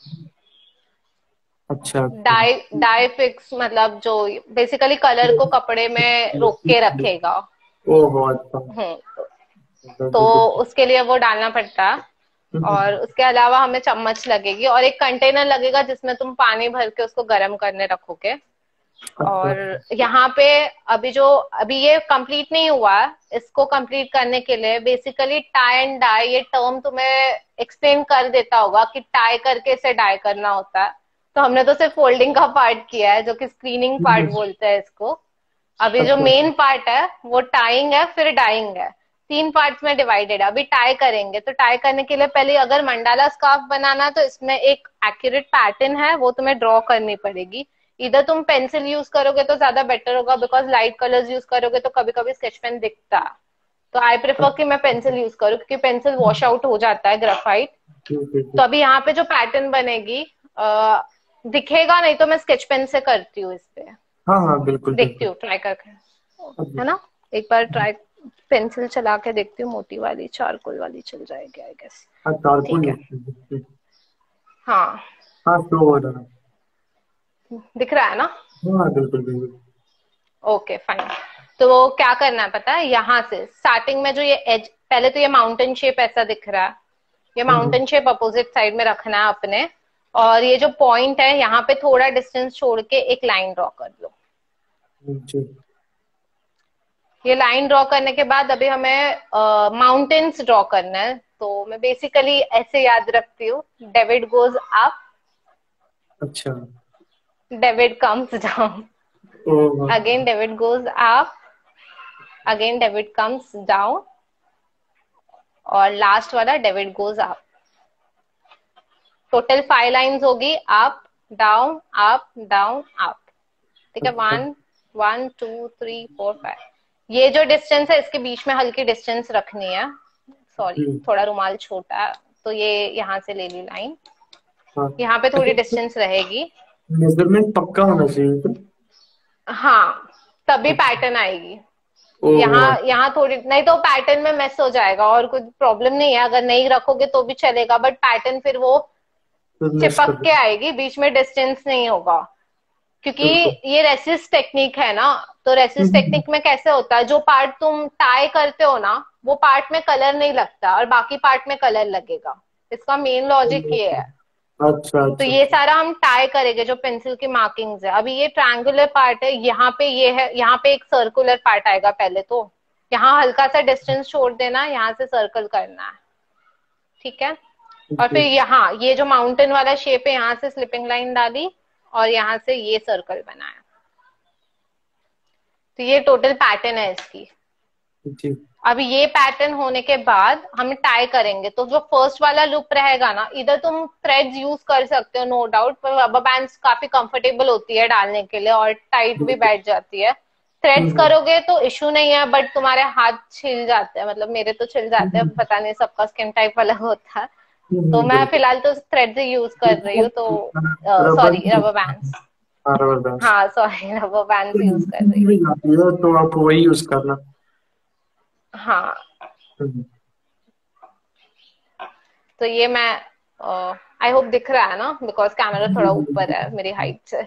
अच्छा अच्छा। डाई डाई फिक्स मतलब जो बेसिकली कलर को कपड़े में रोक के रखेगा। ओहो अच्छा। हम्म। तो बिल्कुल। उसके लिए वो डालना पड़ता है। और उसके अलावा हमें चम्मच लगेगी और एक कंटेनर लगेगा जिसमें तुम पानी भर के उसको गर्म करने रखोगे। अच्छा। और यहाँ पे अभी ये कंप्लीट नहीं हुआ है, इसको कंप्लीट करने के लिए बेसिकली टाई एंड डाई, ये टर्म तुम्हें एक्सप्लेन कर देता होगा कि टाई करके इसे डाई करना होता है। तो हमने तो सिर्फ फोल्डिंग का पार्ट किया है, जो कि स्क्रीनिंग पार्ट बोलते हैं इसको। अभी जो अच्छा। मेन पार्ट है वो टाइंग है, फिर डाइंग है। 3 पार्ट्स में डिवाइडेड है। अभी टाई करेंगे, तो टाई करने के लिए पहले अगर मंडाला स्कार्फ बनाना है तो इसमें एक एक्यूरेट पैटर्न है, वो तुम्हें ड्रॉ करनी पड़ेगी। इधर तुम पेंसिल यूज करोगे तो ज्यादा बेटर होगा, बिकॉज लाइट कलर्स यूज करोगे तो कभी कभी स्केच पेन दिखता है। तो आई प्रेफर कि मैं पेंसिल यूज करूँ, क्योंकि पेंसिल वॉश आउट हो जाता है ग्राफाइट। ठीक है तो ठीक। अभी यहाँ पे जो पैटर्न बनेगी, दिखेगा नहीं तो मैं स्केच पेन से करती हूँ इस पे। हाँ हाँ बिल्कुल देखती बिल्कुल। हूँ ट्राई करके, अच्छा। है ना। एक बार ट्राई, पेंसिल चला के देखती हूँ, मोटी वाली चारकोल वाली चल जाएगी आई गेस। हाँ चारकोल ठीक है। यूज कर सकते हैं। हाँ, हाँ शो हो रहा है। दिख रहा है ना। हाँ बिल्कुल बिल्कुल। Okay fine. तो क्या करना है पता है, यहाँ से स्टार्टिंग में जो ये एज, पहले तो ये माउंटेन शेप ऐसा दिख रहा है, ये हम्म। माउंटेन शेप अपोजिट साइड में रखना है अपने। और ये जो पॉइंट है यहाँ पे थोड़ा डिस्टेंस छोड़ के एक लाइन ड्रॉ कर लो। जी। ये लाइन ड्रॉ करने के बाद अभी हमें माउंटेन्स ड्रॉ करना है। तो मैं बेसिकली ऐसे याद रखती हूँ, डेविड गोज अप, अच्छा। डेविड कम्स डाउन, ओ हाँ। Again David goes up, again David comes down, और लास्ट वाला David goes up. Total 5 lines होगी, up down up down up. ठीक है, अच्छा। 1 1 2 3 4 5। ये जो डिस्टेंस है इसके बीच में हल्की डिस्टेंस रखनी है। सॉरी, जी। थोड़ा रुमाल छोटा है, तो ये यहाँ से ले ली लाइन, हाँ। यहाँ पे थोड़ी अच्छा, डिस्टेंस रहेगी। मेजरमेंट पक्का होना चाहिए तो। हाँ, तभी अच्छा। पैटर्न आएगी। ओ यहाँ यहाँ थोड़ी, नहीं तो पैटर्न में मेस हो जाएगा। और कुछ प्रॉब्लम नहीं है, अगर नहीं रखोगे तो भी चलेगा, बट पैटर्न फिर वो फिर मिस कर चिपक दो। के आएगी, बीच में डिस्टेंस नहीं होगा। क्योंकि बिल्कुल। ये रेसिस्ट टेक्निक है ना, तो रेसिस्ट हम्म। टेक्निक में कैसे होता है, जो पार्ट तुम टाई करते हो ना, वो पार्ट में कलर नहीं लगता और बाकी पार्ट में कलर लगेगा। इसका मेन लॉजिक ये है। अच्छा तो अच्छा ये अच्छा। सारा हम टाई करेंगे, जो पेंसिल की मार्किंग्स है। अभी ये ट्रायंगुलर पार्ट है, यहाँ पे ये है, यहाँ पे एक सर्कुलर पार्ट आएगा पहले तो। यहाँ हल्का सा डिस्टेंस छोड़ देना, यहाँ से सर्कल करना है। ठीक है। और जी। फिर यहाँ ये जो माउंटेन वाला शेप है, यहाँ से स्लिपिंग लाइन डाली और यहाँ से ये सर्कल बनाया। तो ये टोटल पैटर्न है इसकी। जी। अब ये पैटर्न होने के बाद हम टाई करेंगे, तो जो फर्स्ट वाला लूप रहेगा ना, इधर तुम थ्रेड्स यूज कर सकते हो नो डाउट, पर रबर बैंड्स काफी कंफर्टेबल होती है डालने के लिए और टाइट भी बिल्कुल। बैठ जाती है। थ्रेड्स हम्म। करोगे तो इशू नहीं है, बट तुम्हारे हाथ छिल जाते हैं, मतलब मेरे तो छिल जाते हैं, हम्म। पता नहीं सबका स्किन टाइप अलग होता है। तो मैं बिल्कुल। फिलहाल तो थ्रेड्स ही यूज कर रही हूँ, तो रबर सॉरी, की। Rubber bands. हाँ रबर बैंड्स। हाँ सॉरी, रबर बैंड्स यूज कर रही भी आती है तो आप वही यूज करना। हूँ। हाँ, हम्म। तो ये मैं, आई होप दिख रहा है ना, बिकॉज कैमरा थोड़ा ऊपर है मेरी हाइट से। हाँ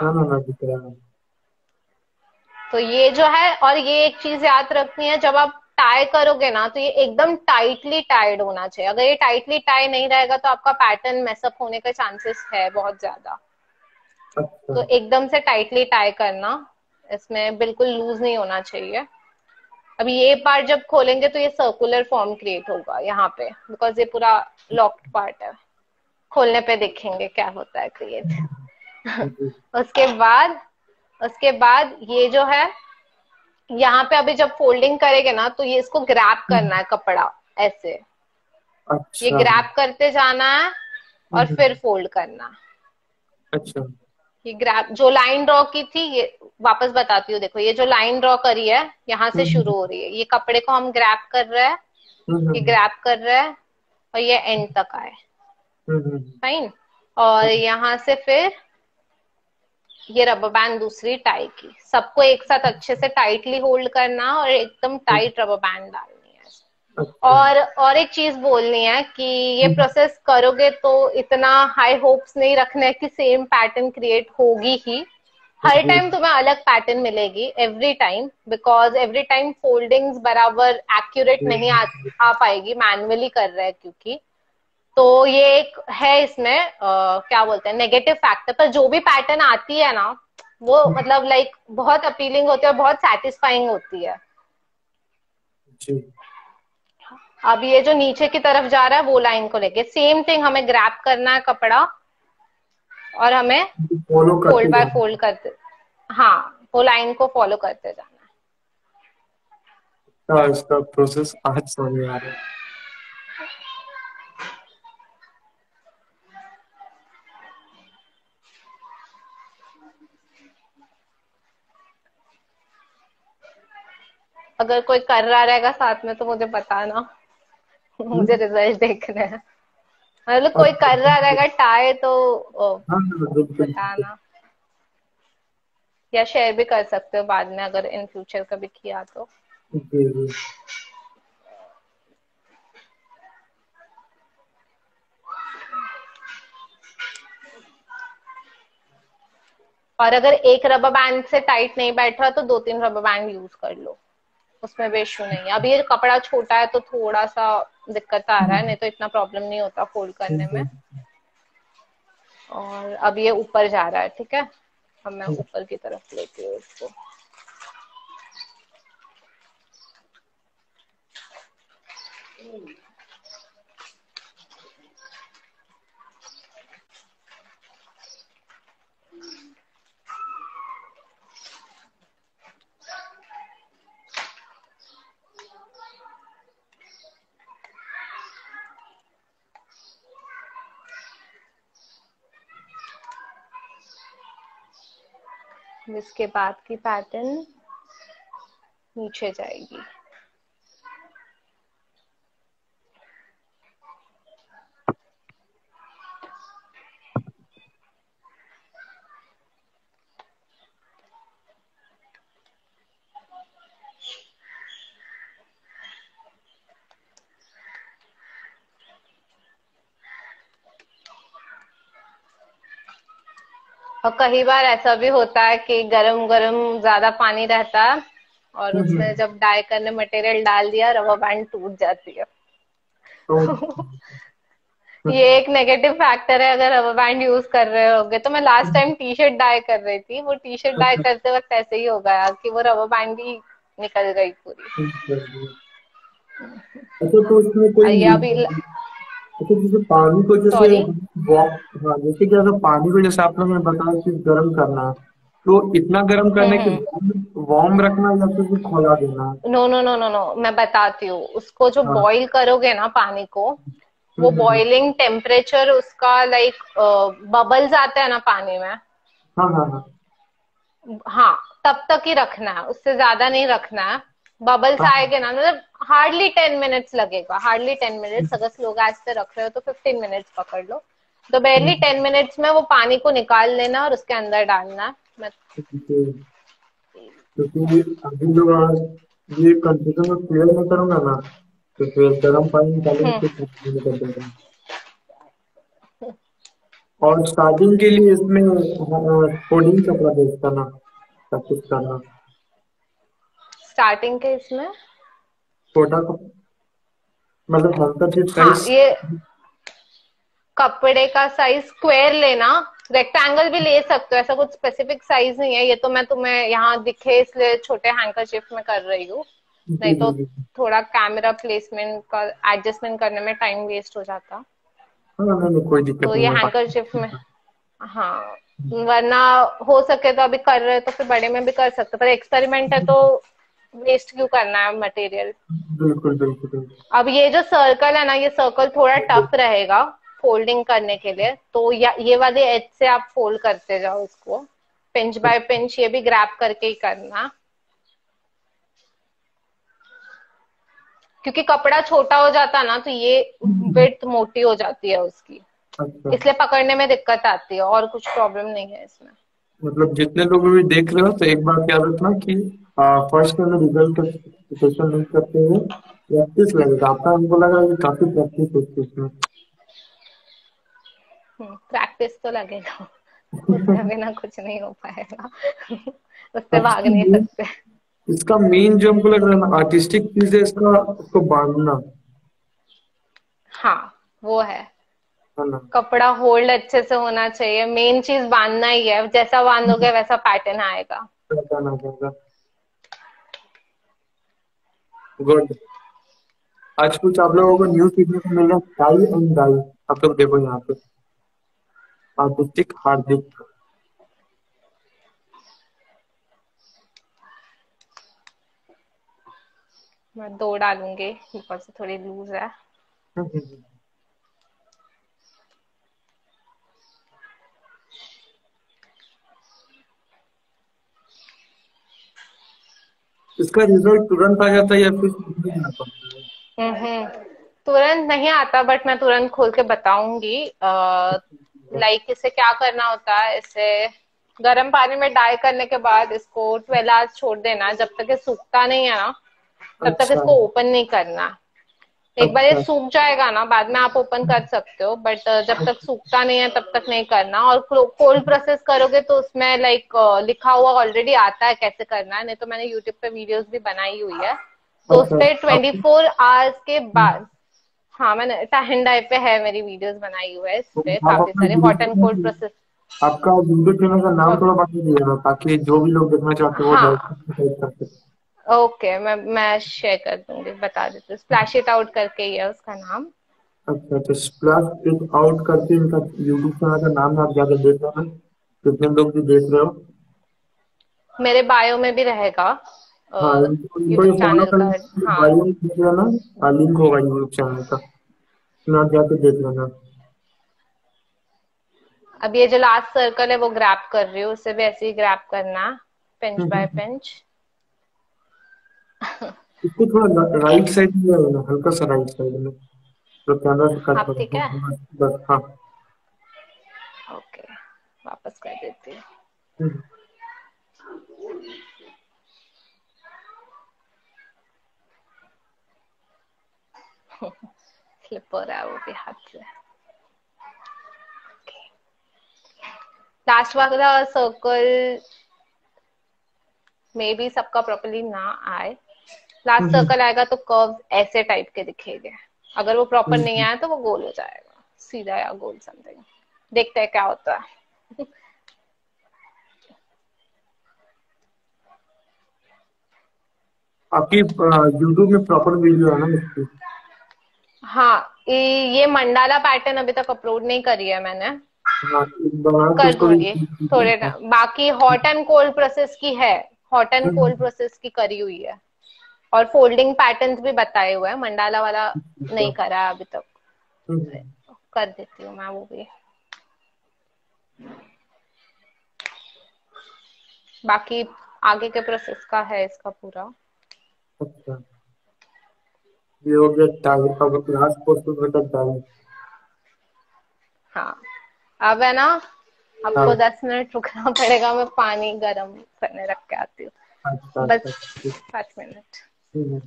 हाँ, ना ना दिख रहा है। तो ये जो है, और ये एक चीज याद रखनी है, जब आप टाई करोगे ना तो ये एकदम टाइटली टाइड होना चाहिए। अगर ये टाइटली टाई नहीं रहेगा तो आपका पैटर्न मेसअप होने के चांसेस है बहुत ज्यादा। अच्छा। तो एकदम से टाइटली टाई करना, इसमें बिल्कुल लूज नहीं होना चाहिए। अब ये पार्ट जब खोलेंगे तो ये सर्कुलर फॉर्म क्रिएट होगा यहाँ पे, बिकॉज ये पूरा लॉक्ड पार्ट है। खोलने पे देखेंगे क्या होता है क्रिएट। जी। उसके बाद उसके बाद ये जो है, यहाँ पे अभी जब फोल्डिंग करेंगे ना तो ये इसको ग्रैब करना है कपड़ा, ऐसे ये अच्छा। ग्रैब करते जाना है और फिर फोल्ड करना। अच्छा। ये ग्रैब जो लाइन ड्रॉ की थी, ये वापस बताती हूँ। देखो ये जो लाइन ड्रॉ करी है यहाँ से शुरू हो रही है, ये कपड़े को हम ग्रैब कर रहे हैं, ये ग्रैब कर रहे हैं और ये एंड तक आए। फाइन। और यहाँ से फिर ये रबर बैंड दूसरी टाई की, सबको एक साथ अच्छे से टाइटली होल्ड करना और एकदम टाइट रबर बैंड डालनी है। अच्छा। और एक चीज बोलनी है कि ये प्रोसेस करोगे तो इतना हाई होप्स नहीं रखना है कि सेम पैटर्न क्रिएट होगी ही। हर जी। टाइम तुम्हें अलग पैटर्न मिलेगी, every time, because every time foldings बराबर एक्यूरेट नहीं आ पाएगी, मैनुअली कर रहे हैं क्योंकि। तो ये एक है इसमें क्या बोलते हैं नेगेटिव फैक्टर, पर जो भी पैटर्न आती है ना वो मतलब लाइक बहुत अपीलिंग होती है और बहुत सेटिस्फाइंग होती है। जी। अब ये जो नीचे की तरफ जा रहा है वो लाइन को लेके सेम थिंग हमें ग्रैब करना है कपड़ा और हमें फॉलो करते फोल्ड बाय जाना। फोल्ड करते, हाँ वो लाइन को फॉलो करते जाना है। हाँ, इसका प्रोसेस आज समझ में आ रहा है। अगर कोई कर रहा रहेगा साथ में तो मुझे बताना। मुझे रिजल्ट देखना है। मतलब कोई अच्छा। कर रहा रहेगा टाई तो हाँ हाँ, बिल्कुल। बताना, या शेयर भी कर सकते हो बाद में अगर इन फ्यूचर कभी किया तो। जी जी। और अगर एक रबर बैंड से टाइट नहीं बैठ रहा तो 2-3 रबर बैंड यूज कर लो, उसमें भी इशू नहीं है। अब ये कपड़ा छोटा है तो थोड़ा सा दिक्कत आ रहा है, नहीं तो इतना प्रॉब्लम नहीं होता फोल्ड करने में। और अब ये ऊपर जा रहा है, ठीक है। अब मैं ऊपर की तरफ लेती हूँ इसको। इसके बाद की पैटर्न नीचे जाएगी। और कई बार ऐसा भी होता है कि गरम गरम ज्यादा पानी रहता है और उसमें जब डाई करने मटेरियल डाल दिया रबर बैंड टूट जाती है। तो ये एक नेगेटिव फैक्टर है अगर रबर बैंड यूज कर रहे होगे तो। मैं last time T shirt dye कर रही थी, वो टी शर्ट डाई करते वक्त ऐसे ही हो गया कि वो रबर बैंड ही निकल गई पूरी। अच्छा, तो इसमें ये कोई, अभी अच्छा जैसे पानी को जैसे सॉरी। वार्म, हाँ जैसे कि अगर पानी को जैसे आपने हमें बताया कि गर्म करना है, तो इतना गर्म करना कि हम्म। वार्म रखना या फिर फिर खौला देना? No no no no no, मैं बताती हूँ। उसको जो हाँ। बॉईल करोगे ना पानी को, वो हम्म। बॉइलिंग टेम्परेचर उसका लाइक बबल्स आते हैं ना पानी में, हाँ हाँ हाँ हाँ तब तक ही रखना है, उससे ज्यादा नहीं रखना है। बबल्स हाँ। आएंगे ना, मतलब हार्डली 10 मिनट्स लगेगा, हार्डली 10 मिनट्स। अगर स्लो गैस पे रख रहे हो तो 15 मिनट्स पकड़ लो। तो बेरली 10 मिनट्स में वो पानी को निकाल लेना और उसके अंदर डालना है। मैं क्योंकि अभी जो ये कंफ्यूजन में क्लियर नहीं करूंगा ना, तो फिर गर्म पानी निकालेंगे हम्म तो कंफ्यूजन कर देगा। और स्टार्टिंग के लिए इसमें कोडिंग कपड़ा भेजता ना, प्रैक्टिस करना। स्टार्टिंग के इसमें। छोटा मतलब हैंकरचीफ हाँ, साइज। ये कपड़े का साइज स्क्वायर लेना, रेक्टेंगल भी ले सकते हो, ऐसा कुछ स्पेसिफिक साइज नहीं है। ये तो मैं तुम्हें यहाँ दिखे इसलिए छोटे हैंकरचीफ में कर रही हूँ, नहीं जी तो जी जी। थोड़ा कैमरा प्लेसमेंट का एडजस्टमेंट करने में टाइम वेस्ट हो जाता। हाँ नहीं नहीं, कोई दिक्कत तो नहीं ये है। हैंकरचीफ में, हाँ, वरना हो सके तो अभी कर रहे हो तो फिर बड़े में भी कर सकते हो, पर एक्सपेरिमेंट है तो वेस्ट क्यों करना है मटेरियल। बिल्कुल बिल्कुल बिल्कुल। अब ये जो सर्कल है ना, ये सर्कल थोड़ा टफ रहेगा फोल्डिंग करने के लिए, तो ये वाले एज से आप फोल्ड करते जाओ इसको, पिंच बाय पिंच, ये भी ग्रैब करके ही करना, क्योंकि कपड़ा छोटा हो जाता है ना तो ये विड्थ मोटी हो जाती है उसकी, अच्छा, इसलिए पकड़ने में दिक्कत आती है, और कुछ प्रॉब्लम नहीं है इसमें। मतलब जितने लोग भी देख रहे हो तो एक बात याद रखना कि फर्स्ट में रिजल्ट एक्सपेक्टेशन नहीं करते हुए प्रैक्टिस लगेगा आपका। हमको लगा कि काफी प्रैक्टिस होती है इसमें। प्रैक्टिस तो लगेगा, उसके बिना कुछ नहीं हो पाएगा। उससे भाग एक्चुअली नहीं सकते। इसका मेन जो हमको लग रहा है ना आर्टिस्टिक चीज है इसका, उसको बांधना हाँ, वो है, है ना। कपड़ा होल्ड अच्छे से होना चाहिए, मेन चीज बांधना ही है, जैसा बांधोगे वैसा पैटर्न आएगा। बताना पड़ेगा। गुड। आज कुछ आप लोगों को न्यू सीखने को मिल रहा है, टाई एंड डाई। आप लोग देखो यहाँ पे आर्टिस्टिक हार्दिक। मैं दो डालूंगी, ऊपर से थोड़ी लूज है। इसका रिजल्ट तुरंत आ जाता है या फिर नहीं आ पाता है? तुरंत नहीं आता, बट मैं तुरंत खोल के बताऊंगी। लाइक इसे क्या करना होता है, इसे गर्म पानी में डाई करने के बाद इसको 12 आवर्स छोड़ देना, जब तक ये सूखता नहीं है ना तब तक अच्छा इसको ओपन नहीं करना। एक बार ये अच्छा। सूख जाएगा ना, बाद में आप ओपन कर सकते हो, बट जब तक सूखता नहीं है तब तक नहीं करना। और कोल्ड प्रोसेस करोगे तो उसमें लाइक लिखा हुआ ऑलरेडी आता है कैसे करना है, नहीं तो मैंने यूट्यूब पे वीडियोस भी बनाई हुई है, तो उस अच्छा पे आप 24 आवर्स के बाद, हाँ, मैंने टाइम पे है, मेरी वीडियोस बनाई हुई है इस पे आप काफी अपना सारे hot and cold YouTube process. आपका यूट्यूब चैनल का नाम थोड़ा बता दीजिए ना, ताकि जो भी लोग देखना चाहते हैं वो हाँ, डायरेक्ट टाइप कर सके। ओके, मैं शेयर कर दूंगी, बता देती हूँ, स्प्लैश इट आउट करके ही है उसका नाम। अच्छा तो स्प्लैश इट आउट करके इनका यूट्यूब चैनल का नाम है, आप जाकर देख लेना कितने लोग भी देख रहे हो। मेरे बायो में भी रहेगा हाँ इनको ये यूट्यूब फॉलो चैनल का। करना, हाँ, बायो में देख लेना, लिंक होगा यूट्यूब चैनल का, उसमें आप जाके देख लेना। अब ये जो लास्ट सर्कल है वो ग्रैप कर रही हूँ, उसे भी ऐसे ही ग्रैप करना, पिंच बाय हम्म। पिंच। इसको थोड़ा राइट साइड में लेना, हल्का सा राइट साइड में, तो कैमरा से कट आप ठीक होगा है, बस बस। हाँ। ओके, वापस कर देती हूँ। हम्म। स्लिप हो रहा है वो भी हाथ से। लास्ट वाला सर्कल मे बी सबका प्रॉपर्ली ना आए, लास्ट हम्म। सर्कल आएगा तो कर्व ऐसे टाइप के दिखेंगे, अगर वो प्रॉपर नहीं हम्म। आया तो वो गोल हो जाएगा, सीधा या गोल समथिंग। देखते हैं क्या होता है। आपकी यूट्यूब में प्रॉपर वीडियो है ना इसकी? हाँ, ये मंडाला पैटर्न अभी तक अपलोड नहीं करी है मैंने, हाँ एक बार आप कर उसको भी दूंगी थोड़े हाँ। टाइम। बाकी हॉट एंड कोल्ड प्रोसेस की है, hot and cold hmm. Process की करी हुई है, और फोल्डिंग पैटर्न्स भी बताए हुए हैं, मंडाला वाला नहीं करा है अभी तक, हम्म। कर देती हूँ मैं वो भी। बाकी आगे के प्रोसेस का है इसका पूरा। अच्छा ये हो गया टाइम, अब लास्ट पोर्शन में तक टाइम। हाँ, अब है ना, हाँ। आपको 10 मिनट रुकना पड़ेगा, मैं पानी गर्म करने रख के आती अच्छा हूँ, अच्छा बस ठीक। 5 मिनट। हम्म।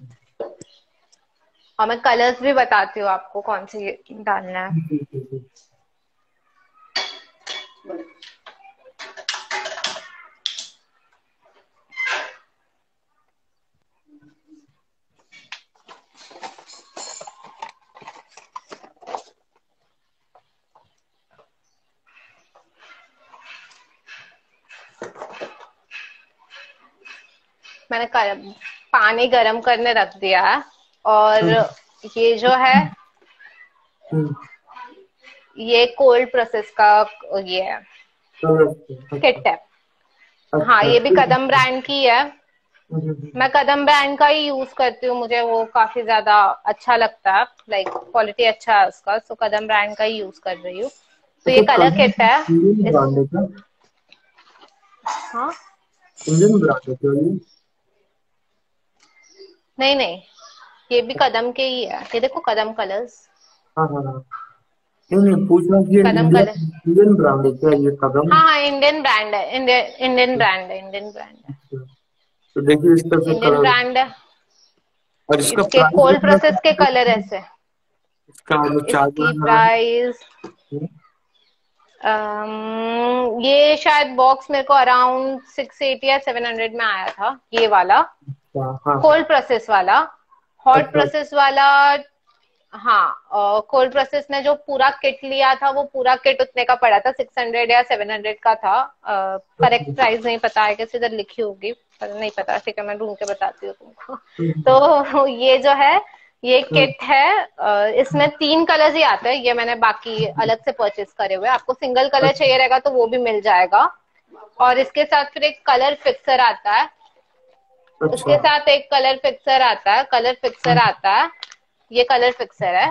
और मैं कलर्स भी बताती हूँ आपको कौन से डालना है। जी जी जी। मैंने पानी गरम करने रख दिया है, और हम्म, ये जो है हम्म, ये कोल्ड प्रोसेस का ये है, अच्छा किट है। हाँ, अच्छा ये भी ठीक कदम है। ब्रांड की है। मैं कदम ब्रांड का ही यूज करती हूँ, मुझे वो काफी ज्यादा अच्छा लगता है, लाइक क्वालिटी अच्छा है उसका, तो कदम ब्रांड का ही यूज कर रही हूँ। तो ये अच्छा कलर कदम किट है। इंडियन इस ब्रांड है क्या? हाँ, इंडियन ब्रांड है क्या ये? नहीं नहीं, ये भी कदम के ही है, ये देखो कदम कलर्स। हाँ हाँ हाँ, नहीं नहीं पूछना कि ये कदम इंडिया कलर, इंडियन ब्रांड है क्या ये कदम? हाँ हाँ, इंडियन ब्रांड है, इंडियन ब्रांड है, इंडियन ब्रांड है, अच्छा, तो देखिए इस तरह से इंडियन कलर, ब्रांड है। और इसका इसके प्राइस कोल्ड कितना प्रोसेस के कलर है? ऐसे। इसका जो चार्ज इसकी वगैरह प्राइस, ये शायद बॉक्स मेरे को अराउंड 680 या 700 में आया था, ये वाला है? हाँ कोल्ड प्रोसेस वाला। हॉट अच्छा प्रोसेस वाला, हाँ, कोल्ड प्रोसेस ने जो पूरा किट लिया था, वो पूरा किट उतने का पड़ा था, 600 या 700 का था। करेक्ट अच्छा प्राइस नहीं पता है, कैसे इधर लिखी होगी पर नहीं पता, ठीक है मैं ढूंढ के बताती हूँ तुमको। हम्म, तो ये जो है, ये हम्म, किट है, इसमें 3 कलर्स ही आते हैं, ये मैंने बाकी अलग से परचेज करे हुए, आपको सिंगल कलर अच्छा चाहिए रहेगा तो वो भी मिल जाएगा। और इसके साथ फिर एक कलर फिक्सर आता है, अच्छा उसके साथ एक कलर फिक्सर आता है, कलर फिक्सर हम्म, आता है, ये कलर फिक्सर है,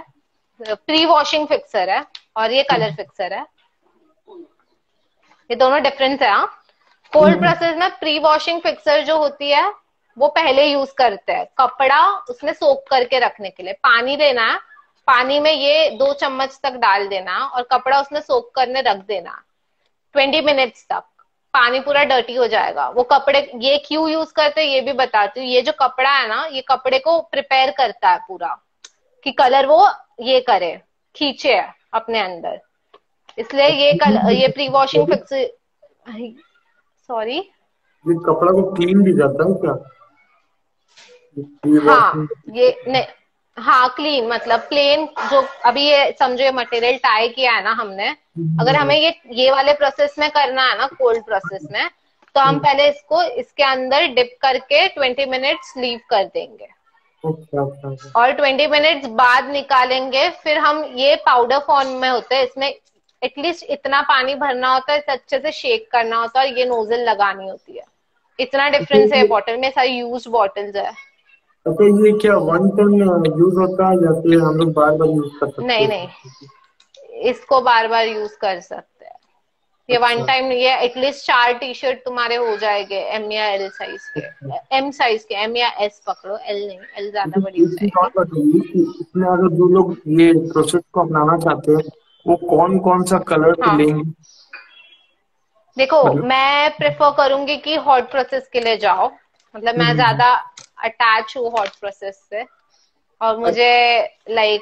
प्री वॉशिंग फिक्सर है, और ये कलर फिक्सर है। ये दोनों डिफरेंस है। हाँ, कोल्ड हम्म, प्रोसेस में प्री वॉशिंग फिक्सर जो होती है, वो पहले यूज करते हैं कपड़ा उसमें सोक करके रखने के लिए, पानी लेना है, पानी में ये 2 चम्मच तक डाल देना और कपड़ा उसमें सोक करने रख देना 20 मिनट्स तक। पानी पूरा डर्टी हो जाएगा, वो कपड़े, ये क्यों यूज करते हैं ये भी बताती हूँ। ये जो कपड़ा है ना, ये कपड़े को प्रिपेयर करता है पूरा, कि कलर वो ये करे, खींचे अपने अंदर, इसलिए ये प्री वॉशिंग फिक्स, सॉरी। ये कपड़ा को क्लीन भी जाता है क्या? ये हाँ, वॉशिंग। ये नहीं, हाँ क्लीन मतलब प्लेन, जो अभी ये समझो ये मटेरियल टाई किया है ना हमने, अगर हमें ये वाले प्रोसेस में करना है ना, कोल्ड प्रोसेस में, तो हम पहले इसको इसके अंदर डिप करके 20 मिनट्स लीव कर देंगे, अच्छा अच्छा अच्छा। और 20 मिनट्स बाद निकालेंगे, फिर हम, ये पाउडर फॉर्म में होते हैं, इसमें एटलीस्ट इतना पानी भरना होता है, इसे अच्छे से शेक करना होता है, और ये नोजल लगानी होती है। इतना अच्छा डिफरेंस है, ये बॉटल में सारी यूज बॉटल्स है। अच्छा ये क्या वन टाइम यूज होता है या फिर हम लोग बार बार यूज कर सकते नहीं नहीं, हैं? इसको बार बार यूज कर सकते हैं, ये वन अच्छा टाइम, ये एटलीस्ट 4 टी-शर्ट तुम्हारे हो जाएंगे, एम या एल साइज के, अच्छा। एम साइज के, एम या एस पकड़ो, एल नहीं, एल ज्यादा बड़ी लेकिन हो एक चीज और जाएगी। बताइए कि इसमें अगर जो लोग ये प्रोसेस को अपनाना चाहते हैं वो कौन कौन सा कलर हाँ, लेंगे? देखो मतलब मैं प्रेफर करूंगी कि हॉट प्रोसेस के लिए जाओ, मतलब मैं हम्म, ज्यादा अटैच हूँ हॉट प्रोसेस से, और अच्छा, मुझे लाइक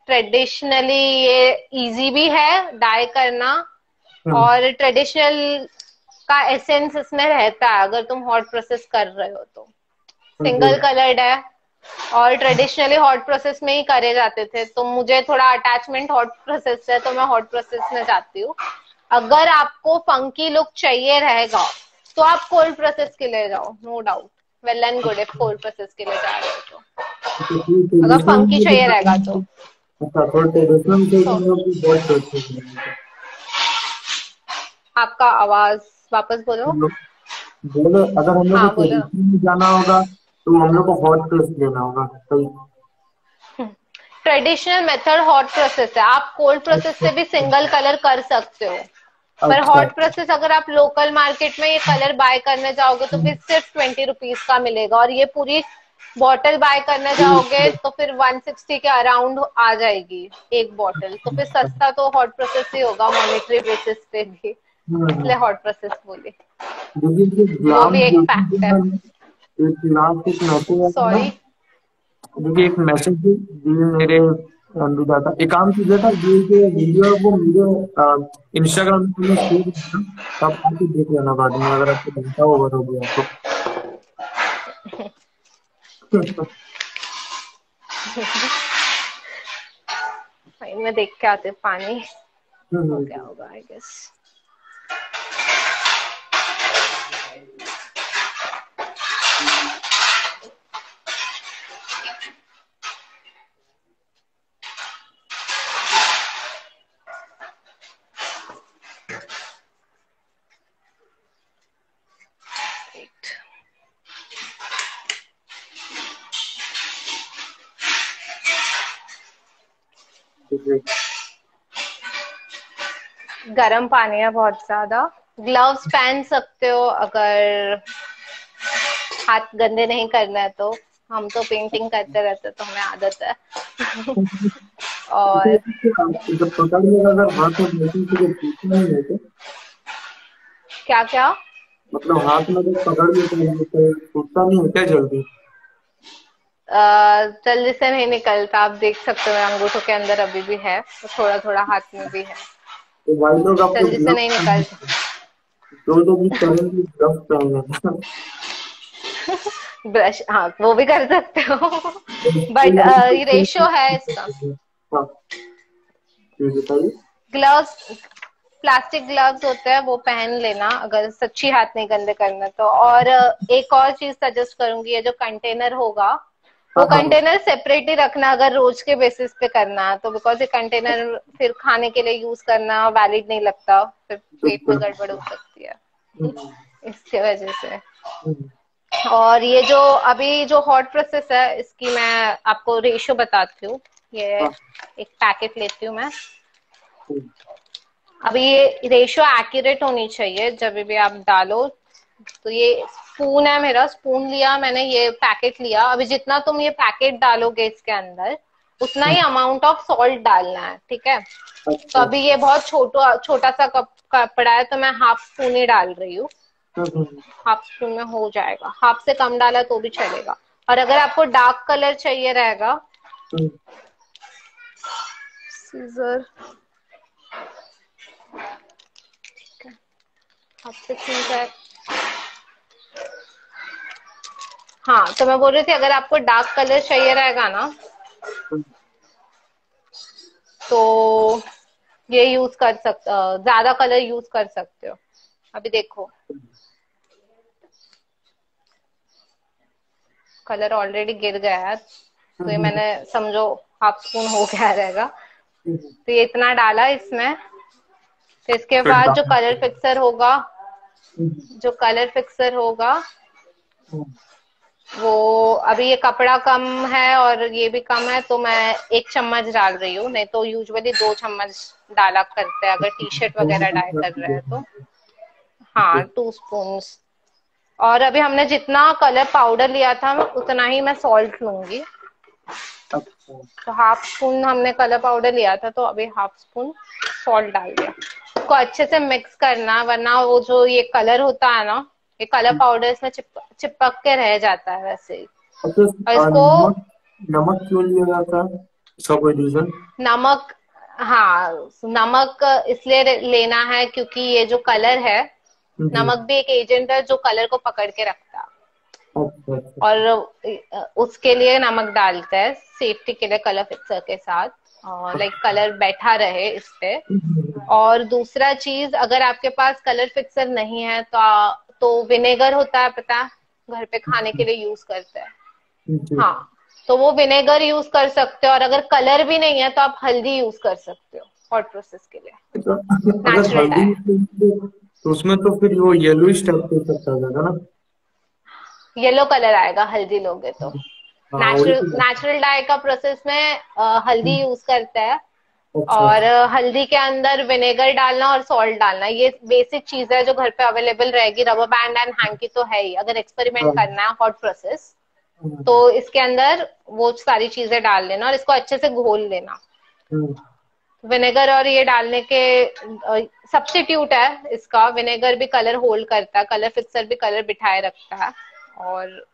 ट्रेडिशनली ये इजी भी है डाई करना, हम्म, और ट्रेडिशनल का एसेंस इसमें रहता है अगर तुम हॉट प्रोसेस कर रहे हो तो। जी, सिंगल कलर्ड है, और ट्रेडिशनली हॉट प्रोसेस में ही करे जाते थे, तो मुझे थोड़ा अटैचमेंट हॉट प्रोसेस से, तो मैं हॉट प्रोसेस में जाती हूँ। अगर आपको फंकी लुक चाहिए रहेगा तो आप कोल्ड प्रोसेस के लिए जाओ, no doubt, well and good if cold process के लिए जा रहे हो तो, अच्छा फिर अगर ट्रेडिशनल फंकी में चाहिए बता रहेगा रहे तो। हैं। अच्छा थोड़ा ट्रेडिशनल से तो हम लोग की बहुत प्रोसेस है। आपका आवाज वापस बोलो। हम लोग बोले अगर हम लोग को हाँ बोलो। ट्रेडिशनल में जाना होगा तो हम लोग को हॉट प्रेस लेना होगा सही? ट्रेडिशनल मेथड हॉट प्रोसेस है, आप कोल्ड प्रोसेस अच्छा से भी सिंगल कलर कर सकते हो, पर अच्छा हॉट प्रोसेस अगर आप लोकल मार्केट में ये कलर बाय करने जाओगे तो भी सिर्फ 20 रुपीज का मिलेगा, और ये पूरी बॉटल बाय करने जाओगे तो फिर 160 के अराउंड आ जाएगी एक बॉटल, तो फिर सस्ता तो हॉट प्रोसेस ही होगा मॉनेटरी बेसिस पे भी, इसलिए हम्म, हॉट प्रोसेस बोली। देखिए वो ग्लास भी एक ब्यूटी फैक्ट है। का एक लास्ट एक मैसेज है ना। सॉरी। देखिए एक मैसेज जी मेरे अनुदाता एक काम कीजिए था ये जो वीडियो है वो मेरे इंस्टाग्राम पे मैं शेयर करता हूँ, आप आके देख लेना बाद में अगर आपको घंटा ओवर हो गया तो। मैं देख के आती हूँ, पानी हो गया हम्म, होगा आई गेस। वेट, गर्म पानी है बहुत ज्यादा। ग्लव्स पहन सकते हो अगर हाथ गंदे नहीं करना है तो। हम तो पेंटिंग करते रहते तो हमें आदत है। और जब पकड़ लेगा अगर हाथ में बैठी तो वो छूटता नहीं है क्या? क्या क्या? मतलब हाथ में जब पकड़ लेते हैं तो छूटता नहीं है क्या जल्दी? जल्दी से नहीं निकलता, आप देख सकते हो मेरे अंगूठों के अंदर अभी भी है, तो थोड़ा थोड़ा हाथ में भी है, तो भाई लोग आपको जल्दी से नहीं ग्लव्स, निकलता। जो लोग भी करेंगे ग्लव्स पहन लेना। ब्रश, हाँ वो भी कर सकते हो। तो इसके बट लिए तो रेशो है इसका। हाँ, ये बताइए। ग्लव्स, प्लास्टिक ग्लव्स होते हैं वो पहन लेना अगर सच्ची हाथ नहीं गंदे करना तो। और एक और चीज सजेस्ट करूंगी, ये जो कंटेनर होगा हाँ वो हाँ हाँ। कंटेनर सेपरेट ही रखना अगर रोज के बेसिस पे करना है तो, बिकॉज ये कंटेनर फिर खाने के लिए यूज करना वैलिड नहीं लगता, फिर पेट में बिल्कुल। गड़बड़ हो सकती है हम्म, इसके वजह से। हम्म, और ये जो अभी जो हॉट प्रोसेस है इसकी मैं आपको रेशियो बताती हूँ। ये हाँ, एक पैकेट लेती हूँ मैं। हम्म, अभी ये रेशियो एक्यूरेट होनी चाहिए जब भी आप डालो। तो ये स्पून है मेरा, स्पून लिया मैंने, ये पैकेट लिया। अभी जितना तुम ये पैकेट डालोगे इसके अंदर उतना ही हम्म, अमाउंट ऑफ सॉल्ट डालना है, ठीक है। तो अच्छा। अभी ये बहुत छोटा छोटा सा कपड़ा है तो मैं हाफ स्पून ही डाल रही हूँ। हम्म, हाफ स्पून में हो जाएगा, हाफ से कम डाला तो भी चलेगा। और अगर आपको डार्क कलर चाहिए रहेगा, हम्म, सीजर आपसे ठीक है। हाँ तो मैं बोल रही थी अगर आपको डार्क कलर चाहिए रहेगा ना हम्म, तो ये यूज कर सकते, ज्यादा कलर यूज कर सकते हो। अभी देखो कलर ऑलरेडी गिर गया है, तो ये हम्म, मैंने समझो हाफ स्पून हो गया रहेगा। हम्म, तो ये इतना डाला इसमें। तो इसके फिर बाद जो डाल। कलर फिक्सर होगा, हम्म, जो कलर फिक्सर होगा हम्म, वो, अभी ये कपड़ा कम है और ये भी कम है तो मैं 1 चम्मच डाल रही हूँ, नहीं तो यूजुअली 2 चम्मच डाला करते हैं अगर टी शर्ट वगैरह डाई कर रहे हैं तो। हाँ 2 स्पून। और अभी हमने जितना कलर पाउडर लिया था उतना ही मैं सॉल्ट लूंगी। अच्छा। तो हाफ स्पून हमने कलर पाउडर लिया था तो अभी हाफ स्पून सॉल्ट डाल दिया। इसको अच्छे से मिक्स करना वरना वो जो ये कलर होता है ना, ये कलर पाउडर इसमें चिपक के रह जाता है वैसे ही। अच्छा, और इसको नमक, नमक क्यों लिया जाता है? इसका कोई रीजन? नमक, हाँ नमक इसलिए लेना है क्योंकि ये जो कलर है, जी। नमक भी एक एजेंट है जो कलर को पकड़ के रखता है। अच्छा अच्छा। और उसके लिए नमक डालते हैं सेफ्टी के लिए कलर फिक्सर के साथ, लाइक कलर बैठा रहे इस पे। और दूसरा चीज, अगर आपके पास कलर फिक्सर नहीं है तो विनेगर होता है पता है, घर पे खाने के लिए यूज करते हैं। जी। हाँ तो वो विनेगर यूज कर सकते हो, और अगर कलर भी नहीं है तो आप हल्दी यूज कर सकते हो हॉट प्रोसेस के लिए, अच्छा, अगर नेचुरल हल्दी डाई। तो उसमें तो फिर वो येलोइश टाइप के इफेक्ट आ जाएगा ना? येलो कलर आएगा हल्दी लोगे तो। हाँ वही नेचुरल तो। नेचुरल डाई का प्रोसेस में हल्दी यूज करते हैं। अच्छा और अच्छा। हल्दी के अंदर विनेगर डालना और सॉल्ट डालना, ये बेसिक चीज है जो घर पे अवेलेबल रहेगी। रबर बैंड एंड हैंकी तो है ही, अगर एक्सपेरिमेंट हाँ करना है हॉट प्रोसेस तो हाँ, इसके अंदर वो सारी चीजें डाल लेना और इसको अच्छे से घोल लेना। हम्म, विनेगर और ये डालने के सब्स्टिट्यूट है इसका। विनेगर भी कलर होल्ड करता है, कलर फिक्सर भी कलर बिठाए रखता है। और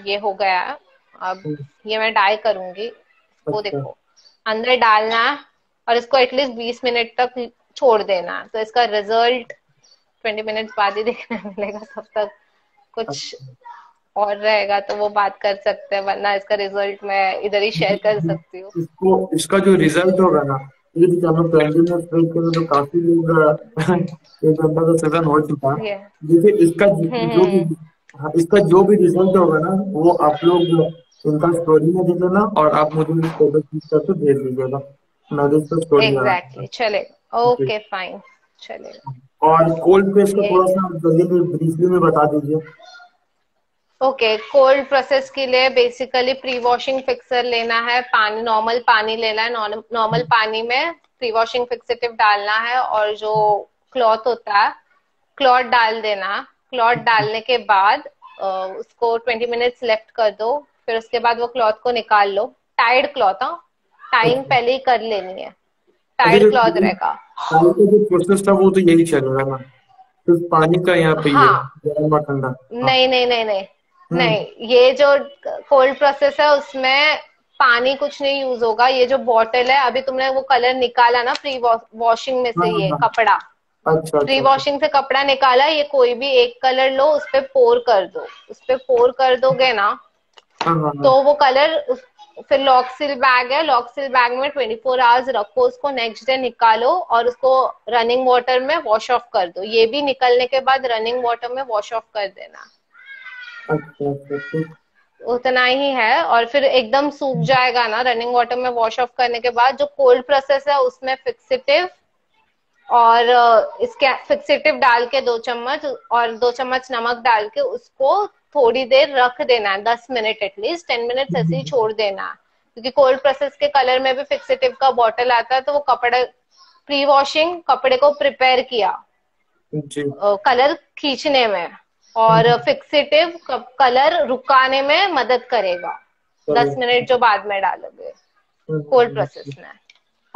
ये हो गया है। अब हम्म, ये मैं डाई करूंगी, इसको अच्छा। देखो अंदर डालना है और इसको एटलीस्ट 20 मिनट तक छोड़ देना है, तो इसका रिजल्ट 20 मिनट बाद ही देखने मिलेगा। तब तक कुछ अच्छा। और रहेगा तो वो बात कर सकते हैं, वरना इसका रिजल्ट मैं इधर ही शेयर कर सकती हूँ। इसको, इसका जो रिजल्ट होगा ना, ये भी हमें 20 मिनट वेट करें तो काफी लोग 1 घंटा का सेवन हो चुका है। ये देखिए इसका जो भी, हम्म। हाँ, इसका जो भी रिजल्ट होगा ना वो आप लोग इनका स्टोरी में दे देना और आप मुझे फोटो खींच करके भेज दीजिएगा। मैं भी इसका स्टोरी लगाऊंगा। एग्जैक्टली चलेगा, जी। ओके फाइन, चलेगा। और कोल्ड प्रेस को ये थोड़ा सा जल्दी में ब्रीफली में बता दीजिए। ओके, कोल्ड प्रोसेस के लिए बेसिकली प्री वॉशिंग फिक्सर लेना है, पानी नॉर्मल पानी लेना है, नॉर्मल पानी में प्री वॉशिंग फिक्सेटिव डालना है, और जो क्लॉथ होता है क्लॉथ डाल देना। क्लॉथ डालने के बाद उसको 20 मिनट्स लेफ्ट कर दो। फिर उसके बाद वो क्लॉथ को निकाल लो। टाइड क्लॉथ, हाँ, टाइम अच्छा पहले ही कर लेनी है, अच्छा, टाइड क्लॉथ रहेगा। पानी का जो प्रोसेस था वो तो यही चल रहा है ना, सिर्फ पानी का यहाँ पे ये हाँ, गर्म और ठंडा। हाँ। नहीं नहीं नहीं नहीं हम्म। नहीं, ये जो कोल्ड प्रोसेस है उसमें पानी कुछ नहीं यूज होगा। ये जो बॉटल है, अभी तुमने वो कलर निकाला ना प्री वॉशिंग में हाँ से, ये हाँ। कपड़ा अच्छा प्री अच्छा अच्छा। वॉशिंग से कपड़ा निकाला, ये कोई भी एक कलर लो, उस पे पोर कर दो। उस पे पोर कर दोगे ना, हाँ हाँ हाँ। तो वो कलर फिर लॉक्सिल बैग है, लॉक्सिल बैग में 24 आवर्स रखो उसको। नेक्स्ट डे निकालो और उसको रनिंग वाटर में वॉश ऑफ कर दो। ये भी निकलने के बाद रनिंग वाटर में वॉश ऑफ कर देना। अच्छा अच्छा ठीक। उतना ही है, और फिर एकदम सूख जाएगा ना रनिंग वाटर में वॉश ऑफ करने के बाद। जो कोल्ड प्रोसेस है उसमें फिक्सिटिव और इसके फिक्सेटिव डाल के 2 चम्मच, और 2 चम्मच नमक डाल के उसको थोड़ी देर रख देना है, 10 मिनट, एटलीस्ट 10 मिनट्स ऐसे ही छोड़ देना है। क्योंकि कोल्ड प्रोसेस के कलर में भी फिक्सेटिव का बॉटल आता है, तो वो कपड़े प्री वॉशिंग कपड़े को प्रिपेयर किया जी। कलर खींचने में, और फिक्सेटिव कलर रुकाने में मदद करेगा, दस चलिए। मिनट जो बाद में डालोगे कोल्ड हम्म। प्रोसेस में।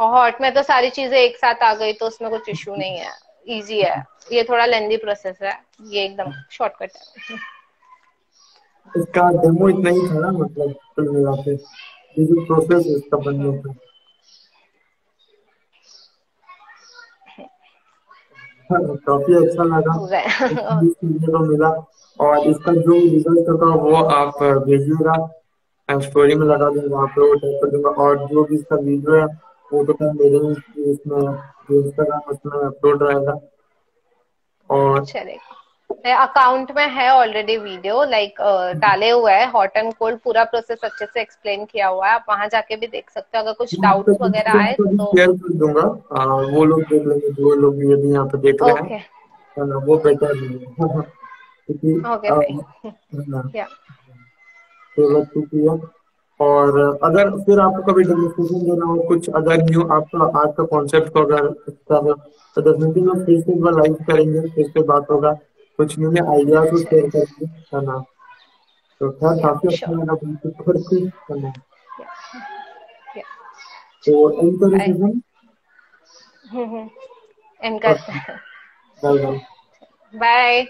और हॉट में तो सारी चीजें एक साथ आ गई, तो उसमें कुछ इशू नहीं है, इजी है। ये थोड़ा लेंदी प्रोसेस है, ये एकदम शॉर्टकट है। इसका डेमो इतना ही था ना, मतलब कुल मिला के ये जो प्रोसेस है इसका बनने का। हाँ, काफी अच्छा लगा, पूरा कुछ है। भी सीखने को मिला। और इसका जो रिजल्ट होगा वो आप भेजिएगा, मैं स्टोरी में लगा दूंगा, वहाँ पे वो टैग कर दूंगा। और जो भी इसका वीडियो है वो तो मैं मेरे ही इसमें जो इंस्टाग्राम उसमें अपलोड रहेगा। और चलेगा, अकाउंट में है ऑलरेडी वीडियो, लाइक डाले हुए है, हॉट एंड कोल्ड पूरा प्रोसेस अच्छे से एक्सप्लेन किया हुआ है। आप वहां जाके भी देख सकते हो, अगर कुछ मैं आपके डाउट्स वगैरह आए को भी तो। शेयर कर दूंगा। वो लोग देख लेंगे, जो लोग भी अभी यहाँ पे देख रहे हैं, ओके, है ना, वो बेटर है। क्योंकि ओके फाइन, है ना, या चलो ठीक है। और अगर फिर आपको कभी डेमोन्स्ट्रेशन देना हो कुछ, अगर न्यू आपका आज का कॉन्सेप्ट को अगर अच्छा हो, तो डेफिनेटली हम फिर से एक बार लाइव करेंगे, फिर से बात होगा, कुछ न्यू न्यू आइडियाज को शेयर चलेगा, करेंगे, है ना। तो खैर या काफी अच्छा श्योर, लगा तुमसे करके, है ना। या या तो एंड करें बाय। सेशन। एंड करते ओके, हैं। Bye bye. बाय।